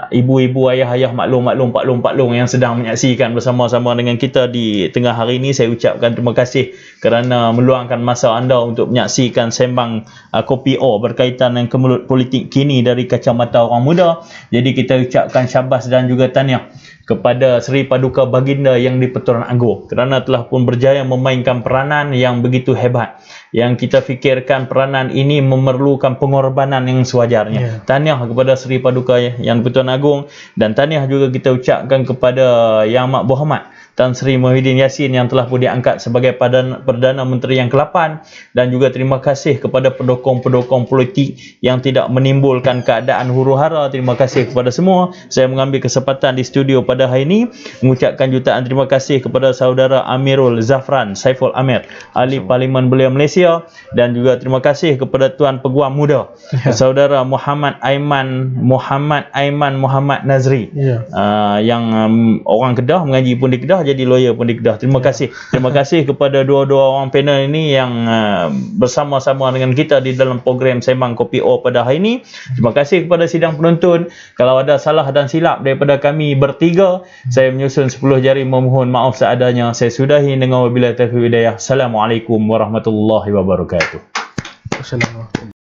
ibu-ibu, ayah-ayah, maklum, paklong yang sedang menyaksikan bersama-sama dengan kita di tengah hari ini, saya ucapkan terima kasih kerana meluangkan masa anda untuk menyaksikan sembang Kopi O berkaitan dengan kemelut politik kini dari kacamata orang muda. Jadi kita ucapkan syabas dan juga tahniah kepada Seri Paduka Baginda Yang di-Pertuan Agong kerana telah pun berjaya memainkan peranan yang begitu hebat. Yang kita fikirkan peranan ini memerlukan pengorbanan yang sewajarnya. Tahniah kepada Seri Paduka Yang di-Pertuan Agong, dan tahniah juga kita ucapkan kepada Yang Amat Berhormat Tan Sri Muhyiddin Yassin yang telah pun diangkat sebagai Perdana Menteri yang ke-8, dan juga terima kasih kepada pendukung-pendukung politik yang tidak menimbulkan keadaan huru-hara. Terima kasih kepada semua. Saya mengambil kesempatan di studio pada hari ini mengucapkan jutaan terima kasih kepada saudara Amirul Zafran Saiful Amir, Ahli Parlimen Belia Malaysia, dan juga terima kasih kepada Tuan Peguam Muda saudara Muhammad Aiman Muhammad Nazri, yang orang Kedah, mengaji pun di Kedah, jadi lawyer pun di Kedah. Terima kasih kepada dua-dua orang panel ini yang bersama-sama dengan kita di dalam program Sembang Kopi O pada hari ini. Terima kasih kepada sidang penonton. Kalau ada salah dan silap daripada kami bertiga, saya menyusun 10 jari memohon maaf seadanya. Saya sudahi dengan wabillahi taufiq hidayah. Assalamualaikum warahmatullahi wabarakatuh. Assalamualaikum.